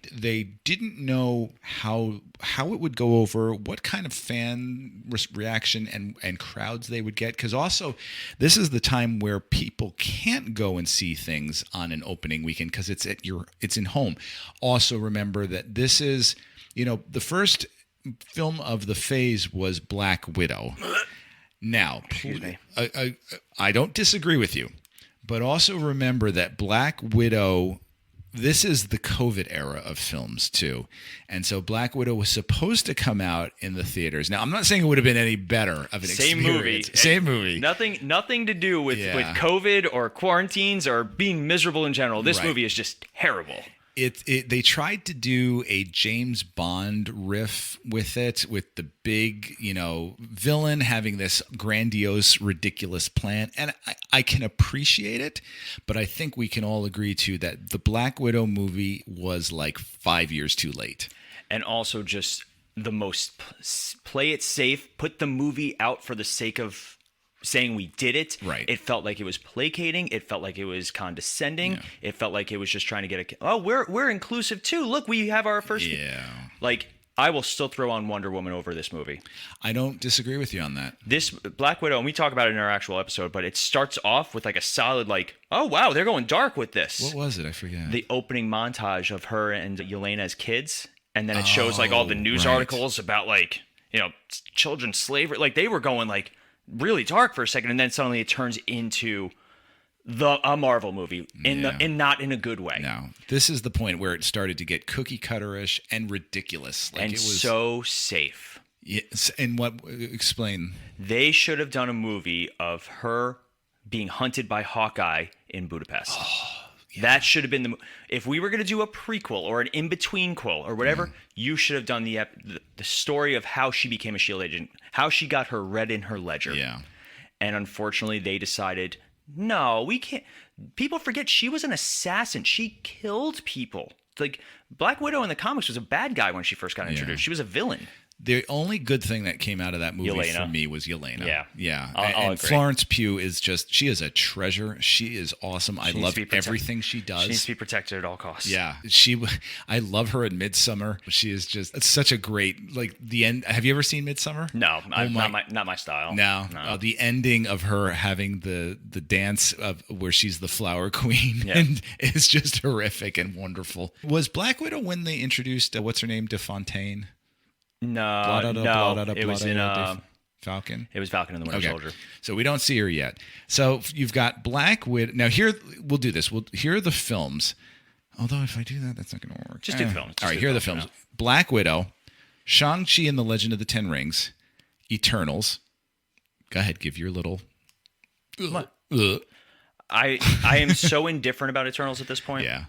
didn't know how it would go over, what kind of fan reaction and crowds they would get. Because also, this is the time where people can't go and see things on an opening weekend because it's in home. Also, remember that this is, the first film of the phase was Black Widow. Now, I don't disagree with you, but also remember that Black Widow. This is the COVID era of films, too. And so Black Widow was supposed to come out in the theaters. Now, I'm not saying it would have been any better of an experience. Same movie. Nothing to do with COVID or quarantines or being miserable in general. This movie is just terrible. They tried to do a James Bond riff with it, with the big, villain having this grandiose, ridiculous plan. And I can appreciate it, but I think we can all agree, too, that the Black Widow movie was like 5 years too late. And also just the most play it safe, put the movie out for the sake of saying we did it. Right. It felt like it was placating. It felt like it was condescending. Yeah. It felt like it was just trying to get we're inclusive too. Look, we have our first. Yeah. Like, I will still throw on Wonder Woman over this movie. I don't disagree with you on that. This Black Widow, and we talk about it in our actual episode, but it starts off with like a solid like, oh wow, they're going dark with this. What was it? I forget. The opening montage of her and Yelena as kids, and then it shows like all the news articles about like, children's slavery. Like they were going like really dark for a second, and then suddenly it turns into a Marvel movie and not in a good way. No, this is the point where it started to get cookie cutterish and ridiculous, like and it was so safe. Yes, and explain? They should have done a movie of her being hunted by Hawkeye in Budapest. That should have been if we were going to do a prequel or an in-between-quel or whatever, you should have done the story of how she became a S.H.I.E.L.D. agent, how she got her red in her ledger. Yeah. And unfortunately, they decided, no, we can't. People forget she was an assassin. She killed people. Like, Black Widow in the comics was a bad guy when she first got introduced. She was a villain. The only good thing that came out of that movie Yelena. For me was Yelena. Yeah. And Florence Pugh is she is a treasure. She is awesome. I love everything she does. She needs to be protected at all costs. Yeah. I love her in Midsommar. She is it's such a great, like the end. Have you ever seen Midsommar? No, not my style. No. The ending of her having the dance of where she's the flower queen and it's just horrific and wonderful. Was Black Widow when they introduced, what's her name, DeFontaine? No, it was in Falcon? It was Falcon and the Winter Soldier. So we don't see her yet. So you've got Black Widow. Now here, we'll do this. Here are the films. Although if I do that, that's not going to work. Just do films. All right, here are the films. Black Widow, Shang-Chi and the Legend of the Ten Rings, Eternals. Go ahead, give your little... What? I am so indifferent about Eternals at this point. Yeah.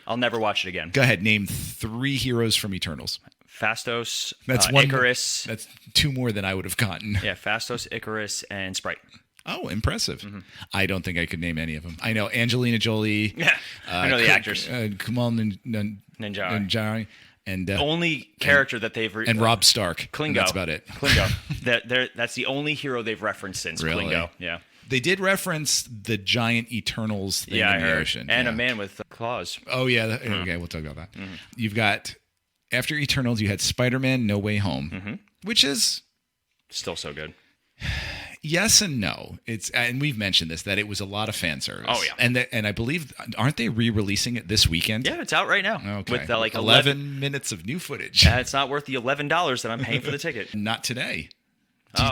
I'll never watch it again. Go ahead, name 3 heroes from Eternals. Fastos, That's Icarus. That's 2 more than I would have gotten. Yeah, Fastos, Icarus, and Sprite. Oh, impressive. I don't think I could name any of them. I know Angelina Jolie. Yeah, I know the actors. Kumail Nanjiani. And only character that they've... and Rob Stark. Klingo. That's about it. Klingo. That's the only hero they've referenced since Really? Klingo. Yeah. They did reference the giant Eternals thing in the ocean. And a man with claws. Oh, yeah. Okay, we'll talk about that. You've got... After Eternals, you had Spider-Man No Way Home, which is... Still so good. Yes and no. And we've mentioned this, that it was a lot of fan service. Oh, yeah. And I believe, aren't they re-releasing it this weekend? Yeah, it's out right now. Okay. With like 11 minutes of new footage. It's not worth the $11 that I'm paying for the ticket. Not today.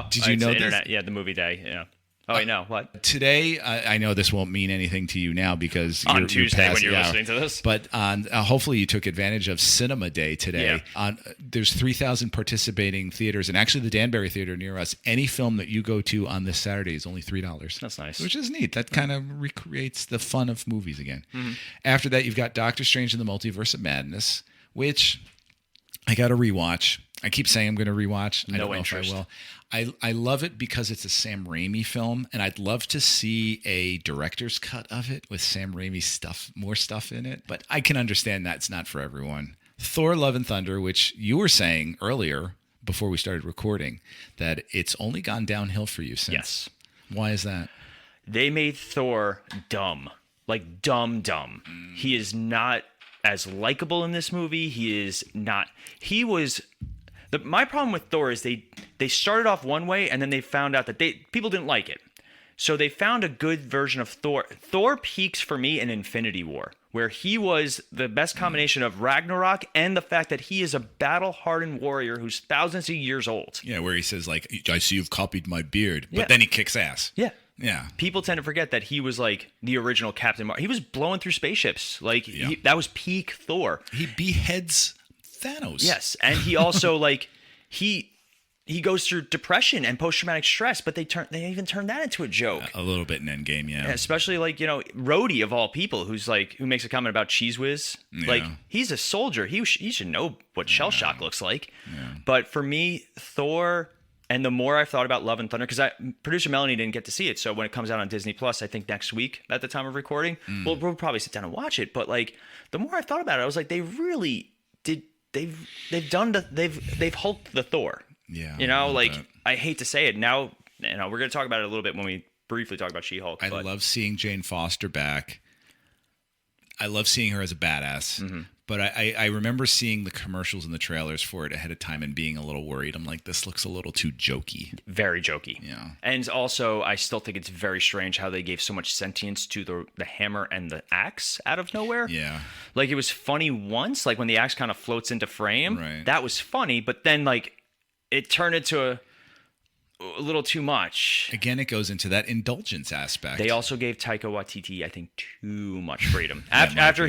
Did you know this? Internet? Yeah, the movie day. Yeah. Oh, wait, no. What? Today, I know this won't mean anything to you now because on Tuesday when you're listening to this. But on hopefully you took advantage of Cinema Day today. Yeah. There's 3,000 participating theaters, and actually the Danbury Theater near us. Any film that you go to on this Saturday is only $3. That's nice. Which is neat. That kind of recreates the fun of movies again. After that, you've got Doctor Strange in the Multiverse of Madness, which I got to rewatch. I keep saying I'm going to rewatch. I don't know if I will. I love it because it's a Sam Raimi film, and I'd love to see a director's cut of it with Sam Raimi more stuff in it. But I can understand that's not for everyone. Thor: Love and Thunder, which you were saying earlier before we started recording, that it's only gone downhill for you since. Yes. Why is that? They made Thor dumb. Like dumb. He is not as likable in this movie. My problem with Thor is they started off one way and then they found out that people didn't like it. So they found a good version of Thor. Thor peaks for me in Infinity War, where he was the best combination of Ragnarok and the fact that he is a battle-hardened warrior who's thousands of years old. Yeah, where he says, like, I see you've copied my beard, but Yeah. then he kicks ass. Yeah. Yeah. People tend to forget that he was like the original Captain Marvel. He was blowing through spaceships. Like that was peak Thor. He beheads Thanos. Yes, and he also like he goes through depression and post-traumatic stress, but they even turned that into a joke. A little bit in Endgame, yeah. Especially like, Rhodey of all people, who makes a comment about Cheese Whiz. Yeah. Like, he's a soldier. He should know what shell shock looks like. Yeah. But for me, Thor, and the more I've thought about Love and Thunder, because producer Melanie didn't get to see it, so when it comes out on Disney Plus, I think next week at the time of recording, we'll probably sit down and watch it. But like, the more I thought about it, I was like, they really did. They've hulked the Thor. Yeah. Like, I hate to say it now. We're going to talk about it a little bit when we briefly talk about She-Hulk. I love seeing Jane Foster back. I love seeing her as a badass. Mm-hmm. But I remember seeing the commercials and the trailers for it ahead of time and being a little worried. I'm like, this looks a little too jokey. Very jokey. Yeah. And also, I still think it's very strange how they gave so much sentience to the hammer and the axe out of nowhere. Yeah. Like, it was funny once, like when the axe kind of floats into frame. Right. That was funny, but then, like, it turned into a little too much. Again, it goes into that indulgence aspect. They also gave Taika Waititi, I think, too much freedom. After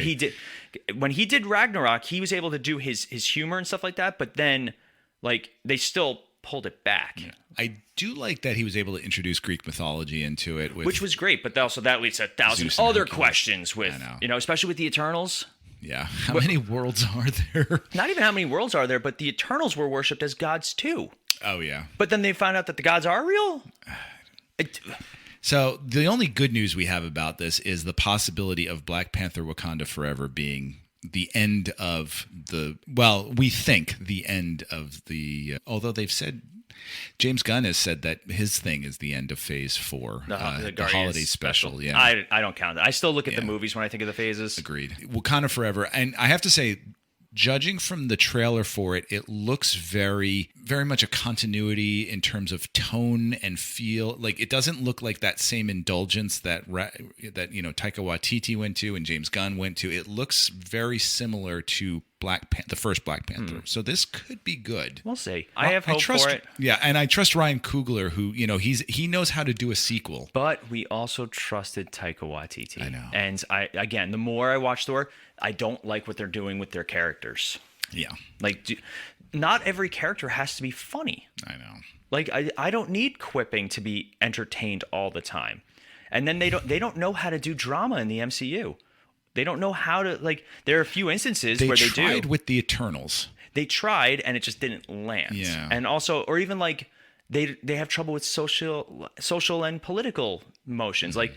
when he did Ragnarok, he was able to do his humor and stuff like that, but then, like, they still pulled it back. Yeah. I do like that he was able to introduce Greek mythology into it, which was great, but also that leads to 1,000 other questions with, especially with the Eternals. Yeah. How many worlds are there? Not even how many worlds are there, but the Eternals were worshipped as gods too. Oh, yeah. But then they found out that the gods are real? So the only good news we have about this is the possibility of Black Panther Wakanda Forever being the end of we think the end of the, although they've said, James Gunn has said that his thing is the end of Phase 4, the holiday special. Yeah, I don't count that. I still look at the movies when I think of the phases. Agreed. Wakanda Forever, and I have to say, judging from the trailer for it, it looks very, very much a continuity in terms of tone and feel. Like it doesn't look like that same indulgence that Taika Waititi went to and James Gunn went to. It looks very similar to the first Black Panther. So this could be good. We'll see. I have hope for it. Yeah, and I trust Ryan Coogler, who he knows how to do a sequel. But we also trusted Taika Waititi. I know. And the more I watch Thor, I don't like what they're doing with their characters. Yeah. Like, not every character has to be funny. I know. Like, I don't need quipping to be entertained all the time. And then they don't know how to do drama in the MCU. They don't know how to, like, there are a few instances where they do. They tried with the Eternals. They tried, and it just didn't land. Yeah. And also, or even like, they have trouble with social and political motions. Like,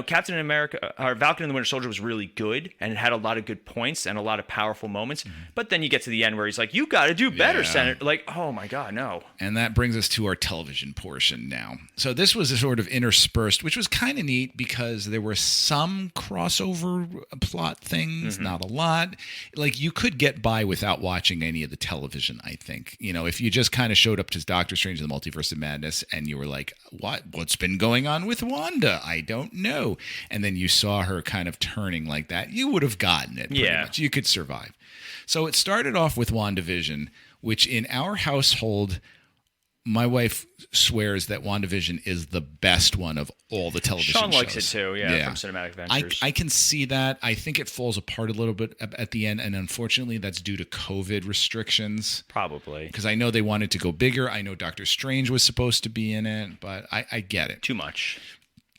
Captain America or Falcon and the Winter Soldier was really good, and it had a lot of good points and a lot of powerful moments. But then you get to the end where he's like, "You got to do better, Senator." Like, oh my God, no. And that brings us to our television portion now. So this was a sort of interspersed, which was kind of neat because there were some crossover plot things, not a lot. Like you could get by without watching any of the television, I think. If you just kind of showed up to Doctor Strange in the Multiverse of Madness and you were like, what's been going on with Wanda? I don't know. And then you saw her kind of turning like that, you would have gotten it pretty much. You could survive. So it started off with WandaVision, which in our household, my wife swears that WandaVision is the best one of all the television shows. Sean likes it too, from Cinematic Ventures. I can see that. I think it falls apart a little bit at the end, and unfortunately that's due to COVID restrictions. Probably. Because I know they wanted to go bigger. I know Doctor Strange was supposed to be in it, but I get it. Too much.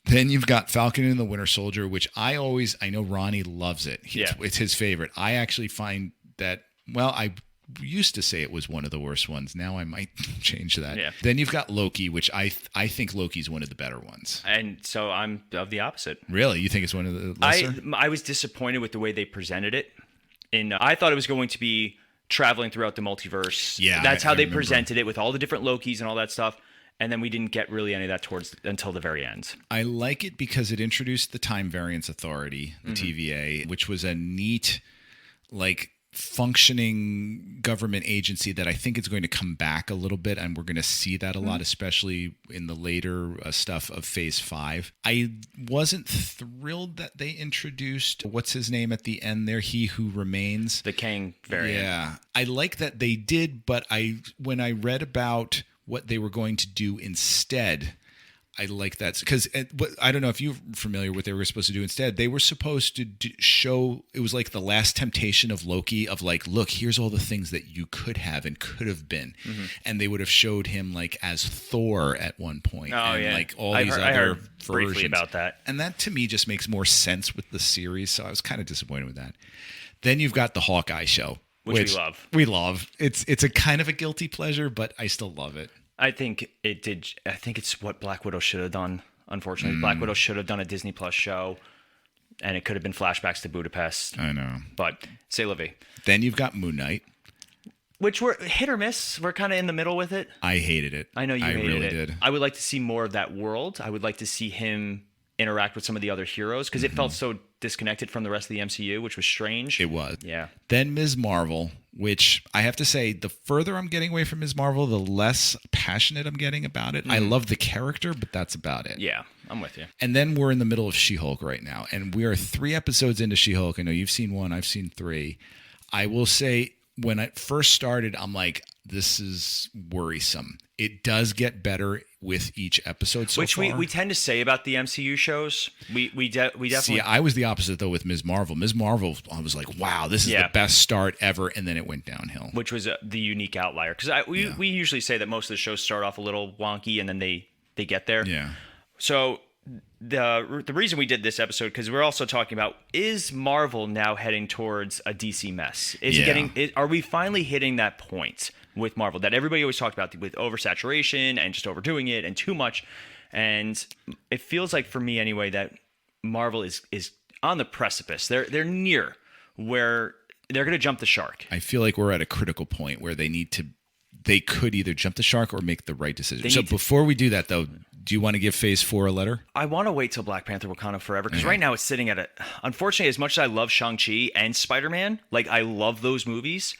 Then you've got Falcon and the Winter Soldier, which I know Ronnie loves it. It's his favorite. I actually find that, I used to say it was one of the worst ones. Now I might change that. Yeah. Then you've got Loki, which I think Loki's one of the better ones. And so I'm of the opposite. Really? You think it's one of the lesser? I was disappointed with the way they presented it. I thought it was going to be traveling throughout the multiverse. Yeah. That's how they presented it with all the different Lokis and all that stuff. And then we didn't get really any of that until the very end. I like it because it introduced the Time Variance Authority, the TVA, which was a neat, functioning government agency that I think is going to come back a little bit, and we're going to see that a lot, especially in the later stuff of Phase 5. I wasn't thrilled that they introduced what's his name at the end there, He Who Remains, the Kang variant. Yeah, I like that they did, but when I read about what they were going to do instead, I like that because I don't know if you're familiar with what they were supposed to do instead. They were supposed to show, it was like the last temptation of Loki of look, here's all the things that you could have and could have been. And they would have showed him as Thor at one point. All these other versions. Briefly about that. And that to me just makes more sense with the series. So I was kind of disappointed with that. Then you've got the Hawkeye show. Which we love. It's a kind of a guilty pleasure, but I still love it. I think it did. I think it's what Black Widow should have done. Unfortunately, Black Widow should have done a Disney Plus show, and it could have been flashbacks to Budapest. I know, but c'est la vie. Then you've got Moon Knight, which were hit or miss. We're kind of in the middle with it. I hated it. I know you hated really it. Did. I would like to see more of that world. I would like to see him interact with some of the other heroes because it felt so disconnected from the rest of the MCU, which was strange. It was. Yeah. Then Ms. Marvel, which I have to say, the further I'm getting away from Ms. Marvel, the less passionate I'm getting about it. I love the character, but that's about it. Yeah, I'm with you. And then we're in the middle of She-Hulk right now, and we are 3 episodes into She-Hulk. I know you've seen 1, I've seen 3. I will say, when I first started, I'm like, this is worrisome. It does get better with each episode so far. Which we tend to say about the MCU shows. We definitely... See, I was the opposite, though, with Ms. Marvel. Ms. Marvel, I was like, wow, this is the best start ever, and then it went downhill. Which was the unique outlier. Because we usually say that most of the shows start off a little wonky, and then they get there. Yeah. So the reason we did this episode, because we're also talking about, is Marvel now heading towards a DC mess? Are we finally hitting that point with Marvel that everybody always talked about, with oversaturation and just overdoing it and too much? And it feels like, for me anyway, that Marvel is on the precipice. They're near where they're going to jump the shark. I feel like we're at a critical point where they could either jump the shark or make the right decision. So before we do that, though, do you want to give Phase 4 a letter? I want to wait till Black Panther Wakanda Forever, because right now it's sitting at unfortunately, as much as I love Shang-Chi and Spider-Man, I love those movies,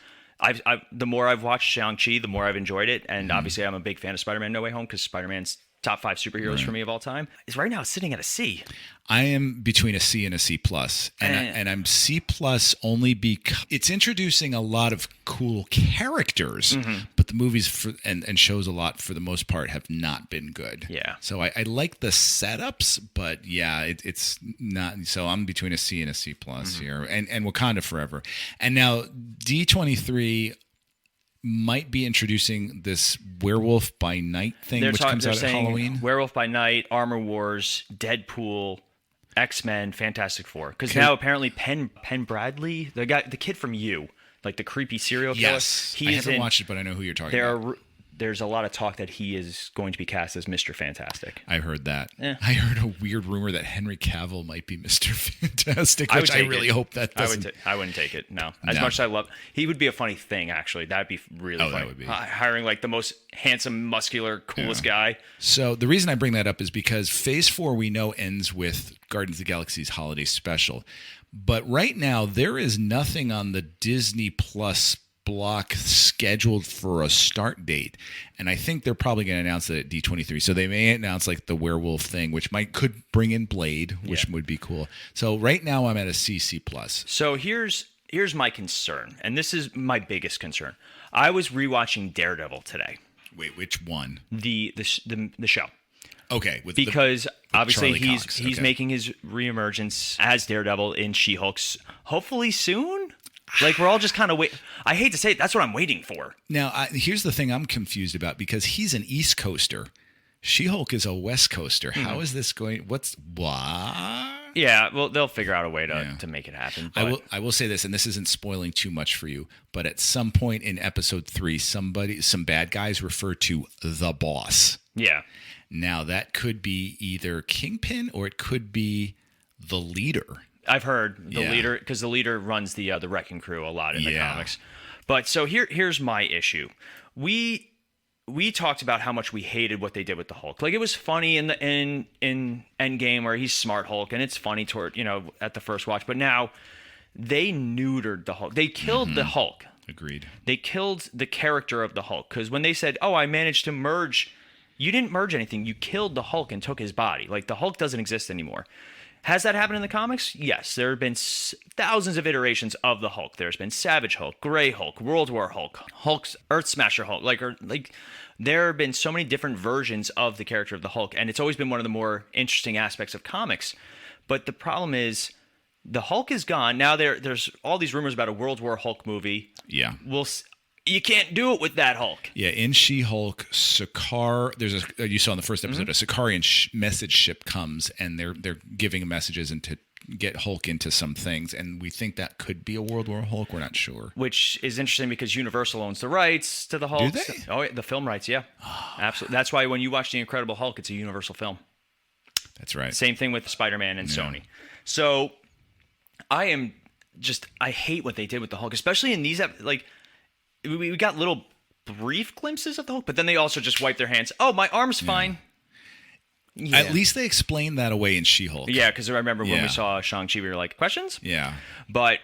the more I've watched Shang-Chi, the more I've enjoyed it. And obviously, I'm a big fan of Spider-Man No Way Home because Spider-Man's top 5 superheroes for me of all time. Is right now it's sitting at a C. I am between a C and a C plus, and I'm C plus only because it's introducing a lot of cool characters, but the movies and shows a lot for the most part have not been good. Yeah. So I like the setups, but yeah, it's not. So I'm between a C and a C plus here, and Wakanda Forever, and now D23 might be introducing this Werewolf by Night thing, which comes out at Halloween. Werewolf by Night, Armor Wars, Deadpool, X-Men, Fantastic Four. Because now apparently Penn Bradley, the kid from You, like the creepy serial killer. Yes, I haven't watched it, but I know who you're talking about. There's a lot of talk that he is going to be cast as Mr. Fantastic. I heard that. I heard a weird rumor that Henry Cavill might be Mr. Fantastic, which I really hope that doesn't. I wouldn't take it, no. As much as I love... He would be a funny thing, actually. That'd be really funny. That would be. Hiring like the most handsome, muscular, coolest guy. So the reason I bring that up is because Phase 4 we know ends with Guardians of the Galaxy's holiday special. But right now, there is nothing on the Disney Plus block scheduled for a start date, and I think they're probably going to announce that at D23. So they may announce like the werewolf thing, which could bring in Blade, which would be cool. So right now I'm at a C plus. So here's my concern, and this is my biggest concern. I was rewatching Daredevil today. Wait, which one? The show. Okay, because obviously Charlie Cox. He's making his reemergence as Daredevil in She-Hulk's hopefully soon. Like, we're all just kind of wait. I hate to say it, that's what I'm waiting for. Now, here's the thing I'm confused about, because he's an East Coaster. She-Hulk is a West Coaster. How is this going? What? Yeah, well, they'll figure out a way to make it happen. But I will say this, and this isn't spoiling too much for you, but at some point in episode 3, some bad guys refer to the boss. Yeah. Now, that could be either Kingpin or it could be the leader. I've heard the leader, because the leader runs the Wrecking Crew a lot in the comics. But so here's my issue. We talked about how much we hated what they did with the Hulk. Like, it was funny in Endgame where he's Smart Hulk, and it's funny at the first watch. But now they neutered the Hulk. They killed the Hulk. Agreed. They killed the character of the Hulk, because when they said, "Oh, I managed to merge," you didn't merge anything. You killed the Hulk and took his body. Like, the Hulk doesn't exist anymore. Has that happened in the comics? Yes. There have been thousands of iterations of the Hulk. There's been Savage Hulk, Grey Hulk, World War Hulk, Hulk's Earth Smasher Hulk. There have been so many different versions of the character of the Hulk, and it's always been one of the more interesting aspects of comics. But the problem is, the Hulk is gone. Now there's all these rumors about a World War Hulk movie. Yeah. You can't do it with that Hulk. Yeah, in She-Hulk, Sakaar, you saw in the first episode, a Sakarian message ship comes, and they're giving messages and to get Hulk into some things, and we think that could be a World War Hulk. We're not sure. Which is interesting because Universal owns the rights to the Hulk. Do they? Oh, the film rights, yeah. Absolutely. That's why when you watch The Incredible Hulk, it's a Universal film. That's right. Same thing with Spider-Man and Sony. So I hate what they did with the Hulk, especially in these, we got little brief glimpses of the Hulk, but then they also just wipe their hands. Oh, my arm's fine. Yeah. At least they explained that away in She-Hulk. Yeah, because I remember when we saw Shang-Chi, we were like, questions? Yeah. But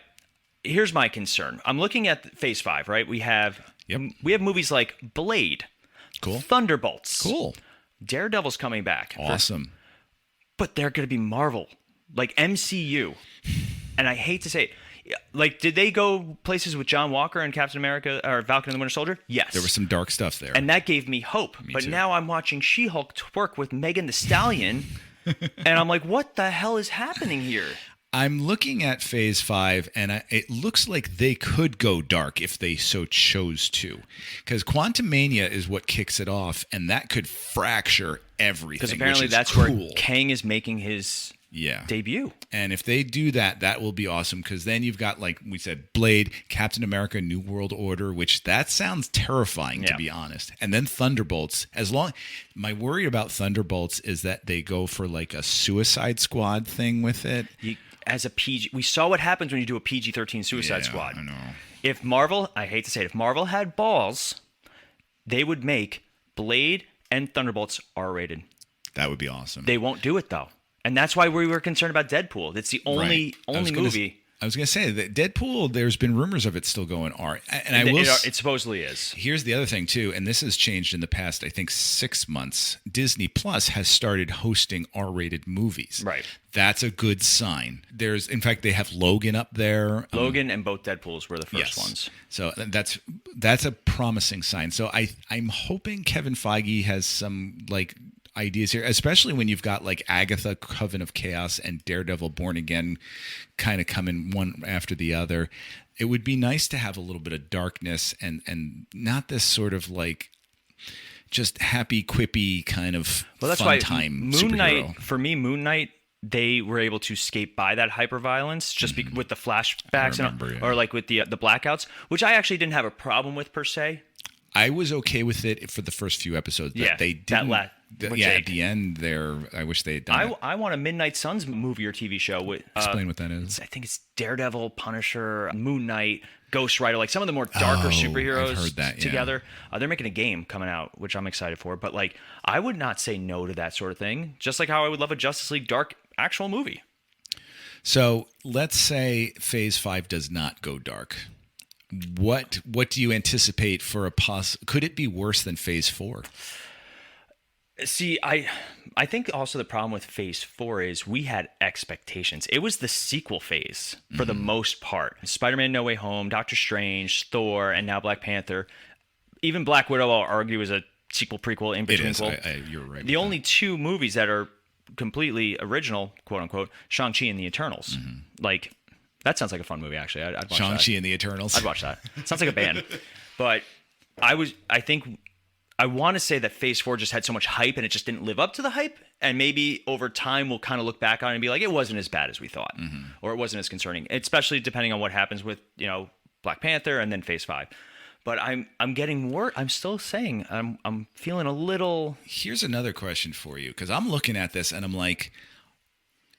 here's my concern. I'm looking at Phase 5, right? We have movies like Blade. Cool. Thunderbolts. Cool. Daredevil's coming back. Awesome. But they're going to be Marvel. Like MCU. And I hate to say it. Like, did they go places with John Walker and Captain America or Falcon and the Winter Soldier? Yes. There was some dark stuff there. And that gave me hope. But too. Now I'm watching She-Hulk twerk with Megan Thee Stallion. And I'm like, what the hell is happening here? I'm looking at Phase 5, and it looks like they could go dark if they so chose to. Because Quantumania is what kicks it off, and that could fracture everything. Because apparently that's cool. where Kang is making his debut. And if they do that, that will be awesome, because then you've got, like we said, Blade, Captain America, New World Order, which that sounds terrifying, to be honest. And then Thunderbolts. My worry about Thunderbolts is that they go for like a Suicide Squad thing with it. As a PG, we saw what happens when you do a PG-13 Suicide Squad. I know. If Marvel, I hate to say it, if Marvel had balls, they would make Blade and Thunderbolts R-rated. That would be awesome. They won't do it though, and that's why we were concerned about Deadpool. It's the only movie. I was going to say that Deadpool, there's been rumors of it still going R. And it supposedly is. Here's the other thing, too, and this has changed in the past, I think, 6 months. Disney Plus has started hosting R-rated movies. Right. That's a good sign. In fact, they have Logan up there. Logan and both Deadpools were the first ones. So that's a promising sign. So I'm hoping Kevin Feige has some, ideas here, especially when you've got Agatha, Coven of Chaos, and Daredevil Born Again kind of coming one after the other. It would be nice to have a little bit of darkness and not this sort of just happy, quippy kind of that's fun why time Moon superhero. Knight, for me, Moon Knight, they were able to skate by that hyperviolence just with the flashbacks or with the blackouts, which I actually didn't have a problem with per se. I was okay with it for the first few episodes. They didn't. At the end there, I wish they had done it. I want a Midnight Suns movie or TV show. With, Explain what that is. I think it's Daredevil, Punisher, Moon Knight, Ghost Rider, some of the more darker superheroes I've heard that, together. They're making a game coming out, which I'm excited for. But I would not say no to that sort of thing. Just like how I would love a Justice League dark actual movie. So let's say Phase 5 does not go dark. What do you anticipate for could it be worse than Phase 4? See, I think also the problem with Phase 4 is we had expectations. It was the sequel phase for the most part. Spider-Man No Way Home, Doctor Strange, Thor, and now Black Panther. Even Black Widow, I'll argue, is a sequel prequel in between. It is. You're right. The only two movies that are completely original, quote unquote, Shang-Chi and the Eternals. That sounds like a fun movie, actually. I'd watch that. Shang-Chi and the Eternals. I'd watch that. Sounds like a band. But I want to say that Phase 4 just had so much hype and it just didn't live up to the hype. And maybe over time we'll kind of look back on it and be like, it wasn't as bad as we thought. Or it wasn't as concerning. Especially depending on what happens with, Black Panther and then Phase 5. But I'm getting worse. I'm still saying I'm feeling a little. Here's another question for you, because I'm looking at this and I'm like,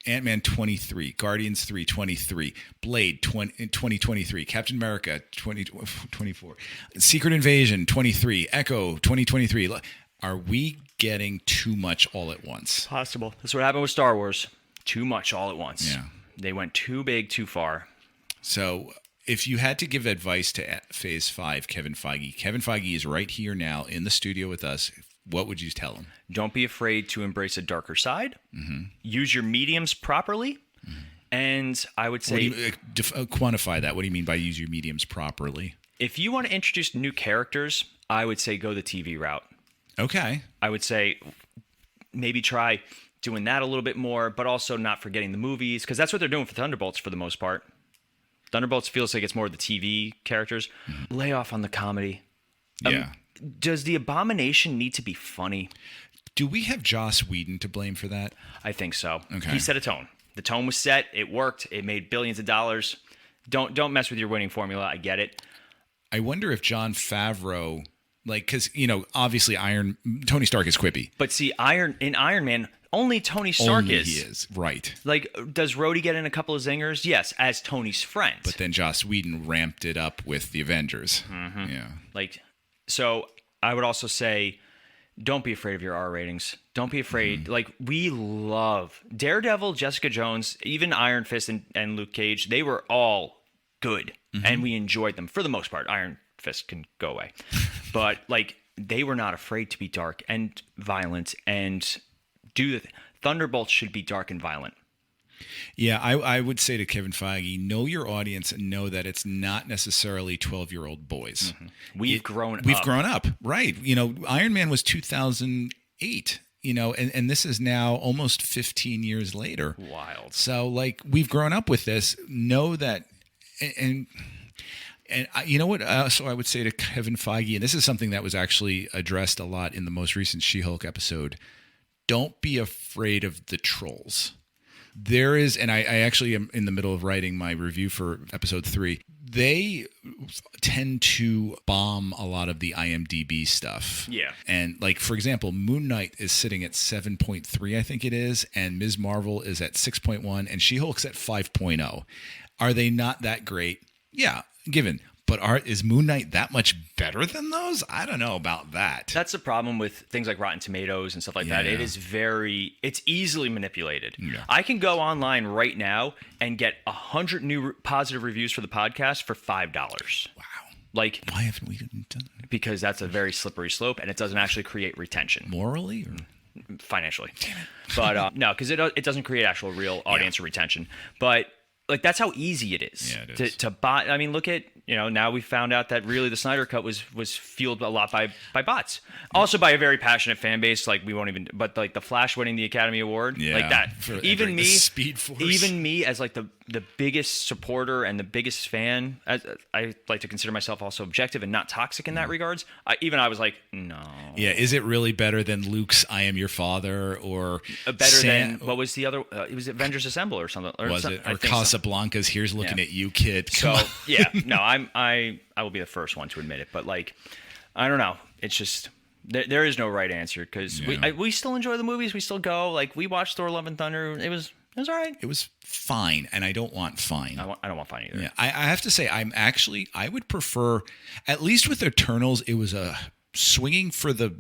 Ant-Man 23, Guardians 3 23, Blade 2023, Captain America 2024, Secret Invasion 23, Echo 2023. Are we getting too much all at once? Possible. That's what happened with Star Wars. Too much all at once. Yeah. They went too big, too far. So if you had to give advice to Phase 5, Kevin Feige is right here now in the studio with us. What would you tell him? Don't be afraid to embrace a darker side. Use your mediums properly. And I would say... quantify that. What do you mean by use your mediums properly? If you want to introduce new characters, I would say go the TV route. Okay. I would say maybe try doing that a little bit more, but also not forgetting the movies, because that's what they're doing for Thunderbolts for the most part. Thunderbolts feels like it's more of the TV characters. Lay off on the comedy. Yeah. Does the Abomination need to be funny? Do we have Joss Whedon to blame for that? I think so. Okay. He set a tone. The tone was set. It worked. It made billions of dollars. Don't mess with your winning formula. I get it. I wonder if Jon Favreau, because obviously Tony Stark is quippy. But see, in Iron Man, only Tony Stark Only is. He is, right. Does Rhodey get in a couple of zingers? Yes, as Tony's friend. But then Joss Whedon ramped it up with the Avengers. Yeah. So I would also say, don't be afraid of your R ratings. Don't be afraid. We love Daredevil, Jessica Jones, even Iron Fist and Luke Cage. They were all good, and we enjoyed them for the most part. Iron Fist can go away. But, they were not afraid to be dark and violent and do the Thunderbolts should be dark and violent. Yeah, I would say to Kevin Feige, know your audience and know that it's not necessarily 12-year-old boys. We've grown up, right. Iron Man was 2008, and this is now almost 15 years later. Wild. So, we've grown up with this. Know that, and you know what? So I would say to Kevin Feige, and this is something that was actually addressed a lot in the most recent She-Hulk episode, don't be afraid of the trolls. There is, and I actually am in the middle of writing my review for episode 3. They tend to bomb a lot of the IMDb stuff. Yeah. And for example, Moon Knight is sitting at 7.3, I think it is, and Ms. Marvel is at 6.1, and She-Hulk's at 5.0. Are they not that great? Yeah, given. But is Moon Knight that much better than those? I don't know about that. That's the problem with things like Rotten Tomatoes and stuff like that. Yeah. It's easily manipulated. Yeah. I can go online right now and get 100 new positive reviews for the podcast for $5. Wow. Like, why haven't we done that? Because that's a very slippery slope, and it doesn't actually create retention. Morally or financially? Damn it. But no, because it doesn't create actual real audience or retention. But like, that's how easy it is, to bot. I mean, look at, now we found out that really the Snyder Cut was fueled a lot by bots, also by a very passionate fan base. Like, we won't even, but like the Flash winning the Academy Award, like that. Even me, Speed Force. even me as like the biggest supporter and the biggest fan, as I like to consider myself also objective and not toxic in that regards. I was like, no. Yeah, is it really better than Luke's "I Am Your Father" or better than what was the other? It was Avengers Assemble or something. Or was something, it or Casablanca's "Here's Looking at You, Kid"? So yeah, no, I will be the first one to admit it, but like, I don't know. It's just there is no right answer, because we still enjoy the movies. We still go. Like, we watched Thor: Love and Thunder. It was all right. It was fine, and I don't want fine. I don't want fine either. Yeah, I have to say, I would prefer, at least with Eternals, it was a swinging for the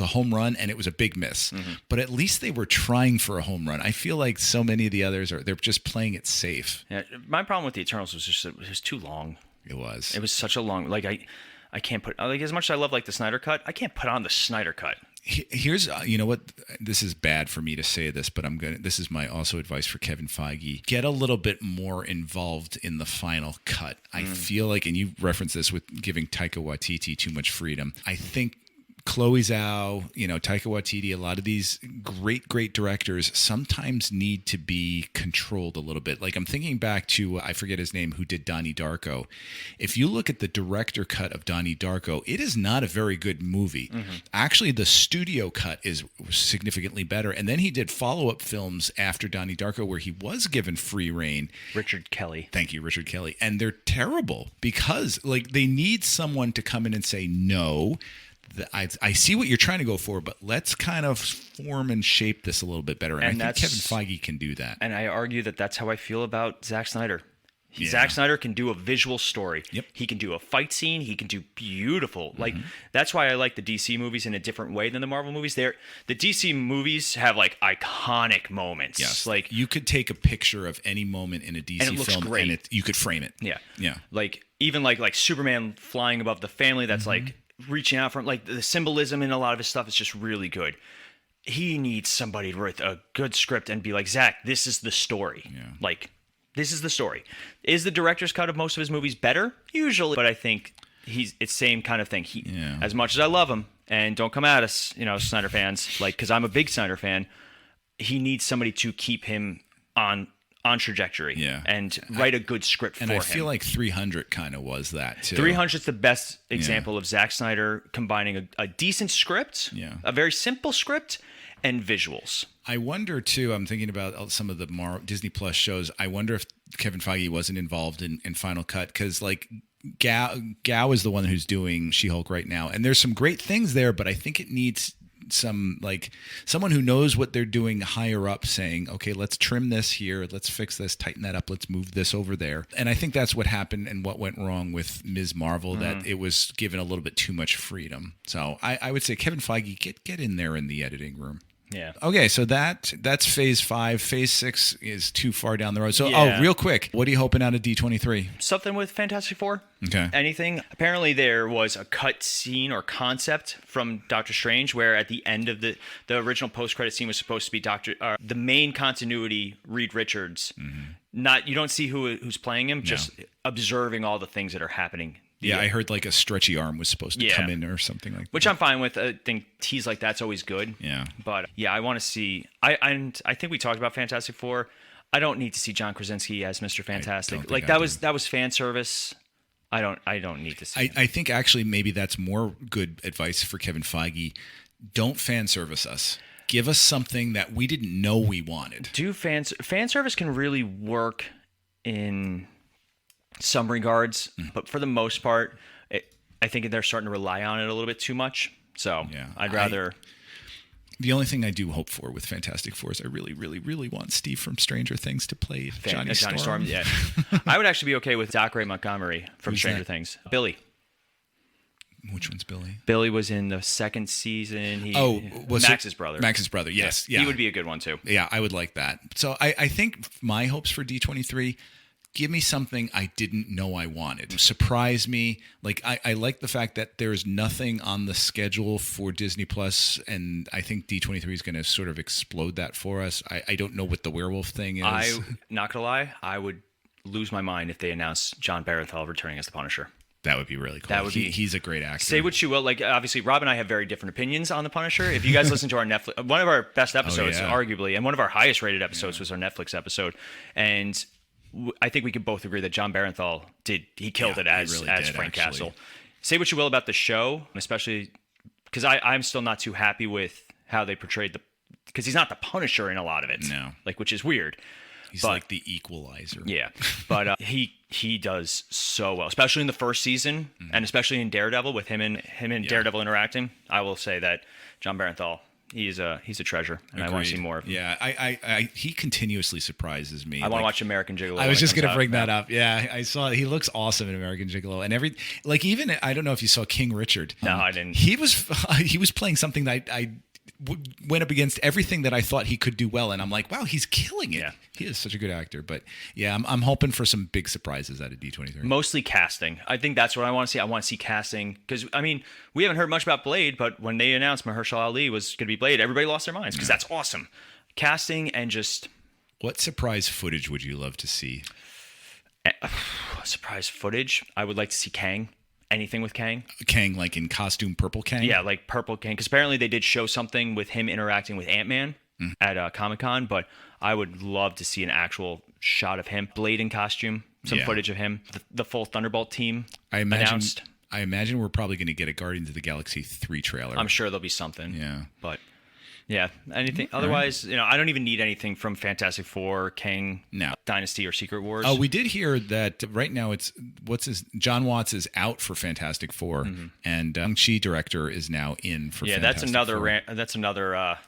home run, and it was a big miss. Mm-hmm. But at least they were trying for a home run. I feel like so many of the others they're just playing it safe. Yeah, my problem with the Eternals was just it was too long. It was such a long, like, I can't put, like, as much as I love like the Snyder Cut, I can't put on the Snyder Cut. Here's you know what, this is bad for me to say this, but this is my also advice for Kevin Feige: get a little bit more involved in the final cut. I feel like, and you referenced this with giving Taika Waititi too much freedom. I think Chloe Zhao, Taika Waititi, a lot of these great directors sometimes need to be controlled a little bit. Like, I'm thinking back to, I forget his name, who did Donnie Darko. If you look at the director cut of Donnie Darko, it is not a very good movie. Mm-hmm. Actually, the studio cut is significantly better. And then he did follow-up films after Donnie Darko where he was given free reign. Richard Kelly. Thank you, Richard Kelly. And they're terrible because, like, they need someone to come in and say, no, I see what you're trying to go for, but let's kind of form and shape this a little bit better. And I think Kevin Feige can do that. And I argue that that's how I feel about Zack Snyder. Zack Snyder can do a visual story. Yep. He can do a fight scene. He can do beautiful. Like, that's why I like the DC movies in a different way than the Marvel movies. The DC movies have like iconic moments. Yes. Like, you could take a picture of any moment in a DC and it looks film great. and you could frame it. Yeah. Yeah. Like, even like Superman flying above the family, that's like reaching out from, like, the symbolism in a lot of his stuff is just really good. He needs somebody with a good script and be like, Zach, this is the story. Yeah. Like, this is the story. Is the director's cut of most of his movies better? Usually, but I think it's same kind of thing. As much as I love him, and don't come at us, Snyder fans, like, because I'm a big Snyder fan, he needs somebody to keep him on trajectory and write a good script for him. And I feel like 300 kind of was that too. 300 is the best example of Zack Snyder combining a decent script, a very simple script, and visuals. I wonder too, I'm thinking about some of the Disney Plus shows. I wonder if Kevin Feige wasn't involved in Final Cut, because like Gao is the one who's doing She-Hulk right now. And there's some great things there, but I think it needs someone who knows what they're doing higher up saying, okay, let's trim this here, let's fix this, tighten that up, let's move this over there. And I think that's what happened and what went wrong with Ms. Marvel, that it was given a little bit too much freedom. So I would say, Kevin Feige, get in there in the editing room. Yeah. Okay, so that's Phase 5. Phase 6 is too far down the road. So, real quick, what are you hoping out of D23? Something with Fantastic Four. Okay. Anything. Apparently, there was a cut scene or concept from Doctor Strange where at the end of the original post-credit scene was supposed to be the main continuity Reed Richards. Mm-hmm. You don't see who's playing him, just observing all the things that are happening. Yeah, I heard like a stretchy arm was supposed to come in or something like that. Which I'm fine with. I think tease like that's always good. Yeah. But I want to see. I think we talked about Fantastic Four. I don't need to see John Krasinski as Mr. Fantastic. Like, that was fan service. I don't need to see. I think actually maybe that's more good advice for Kevin Feige. Don't fan service us. Give us something that we didn't know we wanted. Fan service can really work in some regards, but for the most part, I think they're starting to rely on it a little bit too much. So I'd rather. The only thing I do hope for with Fantastic Four is I really, really, really want Steve from Stranger Things to play Johnny Storm. Yeah, I would actually be okay with Zachary Montgomery from Stranger Things. Billy. Which one's Billy? Billy was in the second season. Was Max's brother. Max's brother, yes. Yeah. He would be a good one, too. Yeah, I would like that. So I think my hopes for D23, give me something I didn't know I wanted. Surprise me. Like, I like the fact that there's nothing on the schedule for Disney Plus, and I think D23 is going to sort of explode that for us. I don't know what the werewolf thing is. Not going to lie, I would lose my mind if they announced John Bernthal returning as the Punisher. That would be really cool. He's a great actor. Say what you will. Like, obviously, Rob and I have very different opinions on the Punisher. If you guys listen to our Netflix, one of our best episodes, arguably, and one of our highest rated episodes was our Netflix episode. And I think we could both agree that John Bernthal he killed it as Frank Castle. Say what you will about the show, especially because I'm still not too happy with how they portrayed because he's not the Punisher in a lot of it. No. Like, which is weird. He's like the equalizer. Yeah, but he does so well, especially in the first season, and especially in Daredevil with him and Daredevil interacting. I will say that John Bernthal, he's a treasure, and I want to see more of him. Yeah, he continuously surprises me. I want to watch American Gigolo. I was just going to bring that up. Yeah, I saw he looks awesome in American Gigolo, and even I don't know if you saw King Richard. No, I didn't. He was playing something that I went up against everything that I thought he could do well, and I'm like, wow, he's killing it. Yeah. He is such a good actor. But yeah, I'm hoping for some big surprises out of D23. Mostly casting. I think that's what I want to see. I want to see casting because we haven't heard much about Blade, but when they announced Mahershala Ali was going to be Blade, everybody lost their minds because that's awesome. Casting and just what surprise footage would you love to see? Surprise footage. I would like to see Kang. Anything with Kang? Kang, like in costume, purple Kang? Yeah, like purple Kang. Because apparently they did show something with him interacting with Ant-Man at Comic-Con, but I would love to see an actual shot of him. Blade in costume, some footage of him. The full Thunderbolt team announced. I imagine we're probably going to get a Guardians of the Galaxy 3 trailer. I'm sure there'll be something. Yeah. But yeah, anything. Otherwise, I don't even need anything from Fantastic Four, Kang, Dynasty, or Secret Wars. Oh, we did hear that right now John Watts is out for Fantastic Four, and Shang-Chi director is now in for Fantastic Four. That's another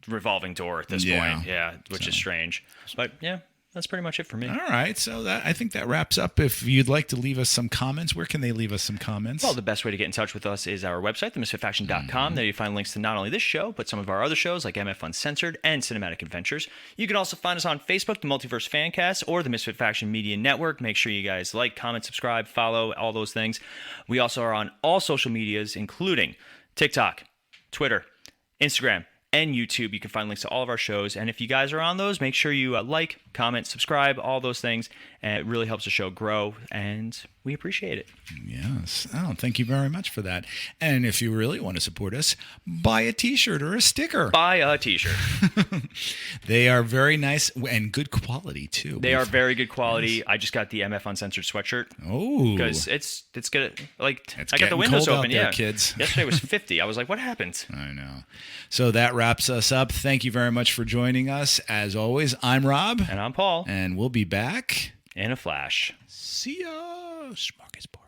revolving door at this point. Yeah, which is strange. But yeah. That's pretty much it for me. All right. So I think that wraps up. If you'd like to leave us some comments, where can they leave us some comments? Well, the best way to get in touch with us is our website, themisfitfaction.com. There you find links to not only this show, but some of our other shows like MF Uncensored and Cinematic Adventures. You can also find us on Facebook, the Multiverse Fancast, or the Misfit Faction Media Network. Make sure you guys like, comment, subscribe, follow, all those things. We also are on all social medias, including TikTok, Twitter, Instagram, and YouTube. You can find links to all of our shows. And if you guys are on those, make sure you like, comment, subscribe, all those things. And it really helps the show grow, and we appreciate it. Yes. Oh, thank you very much for that. And if you really want to support us, buy a t-shirt or a sticker. Buy a t-shirt. They are very nice and good quality, too. They are very good quality. Yes. I just got the MF Uncensored sweatshirt. Oh. Because it's good. Like, it's I got the windows open. There, kids. Yesterday was 50. I was like, what happened? I know. So that wraps us up. Thank you very much for joining us. As always, I'm Rob. And I'm Paul. And we'll be back in a flash. See ya. Smorgasbord.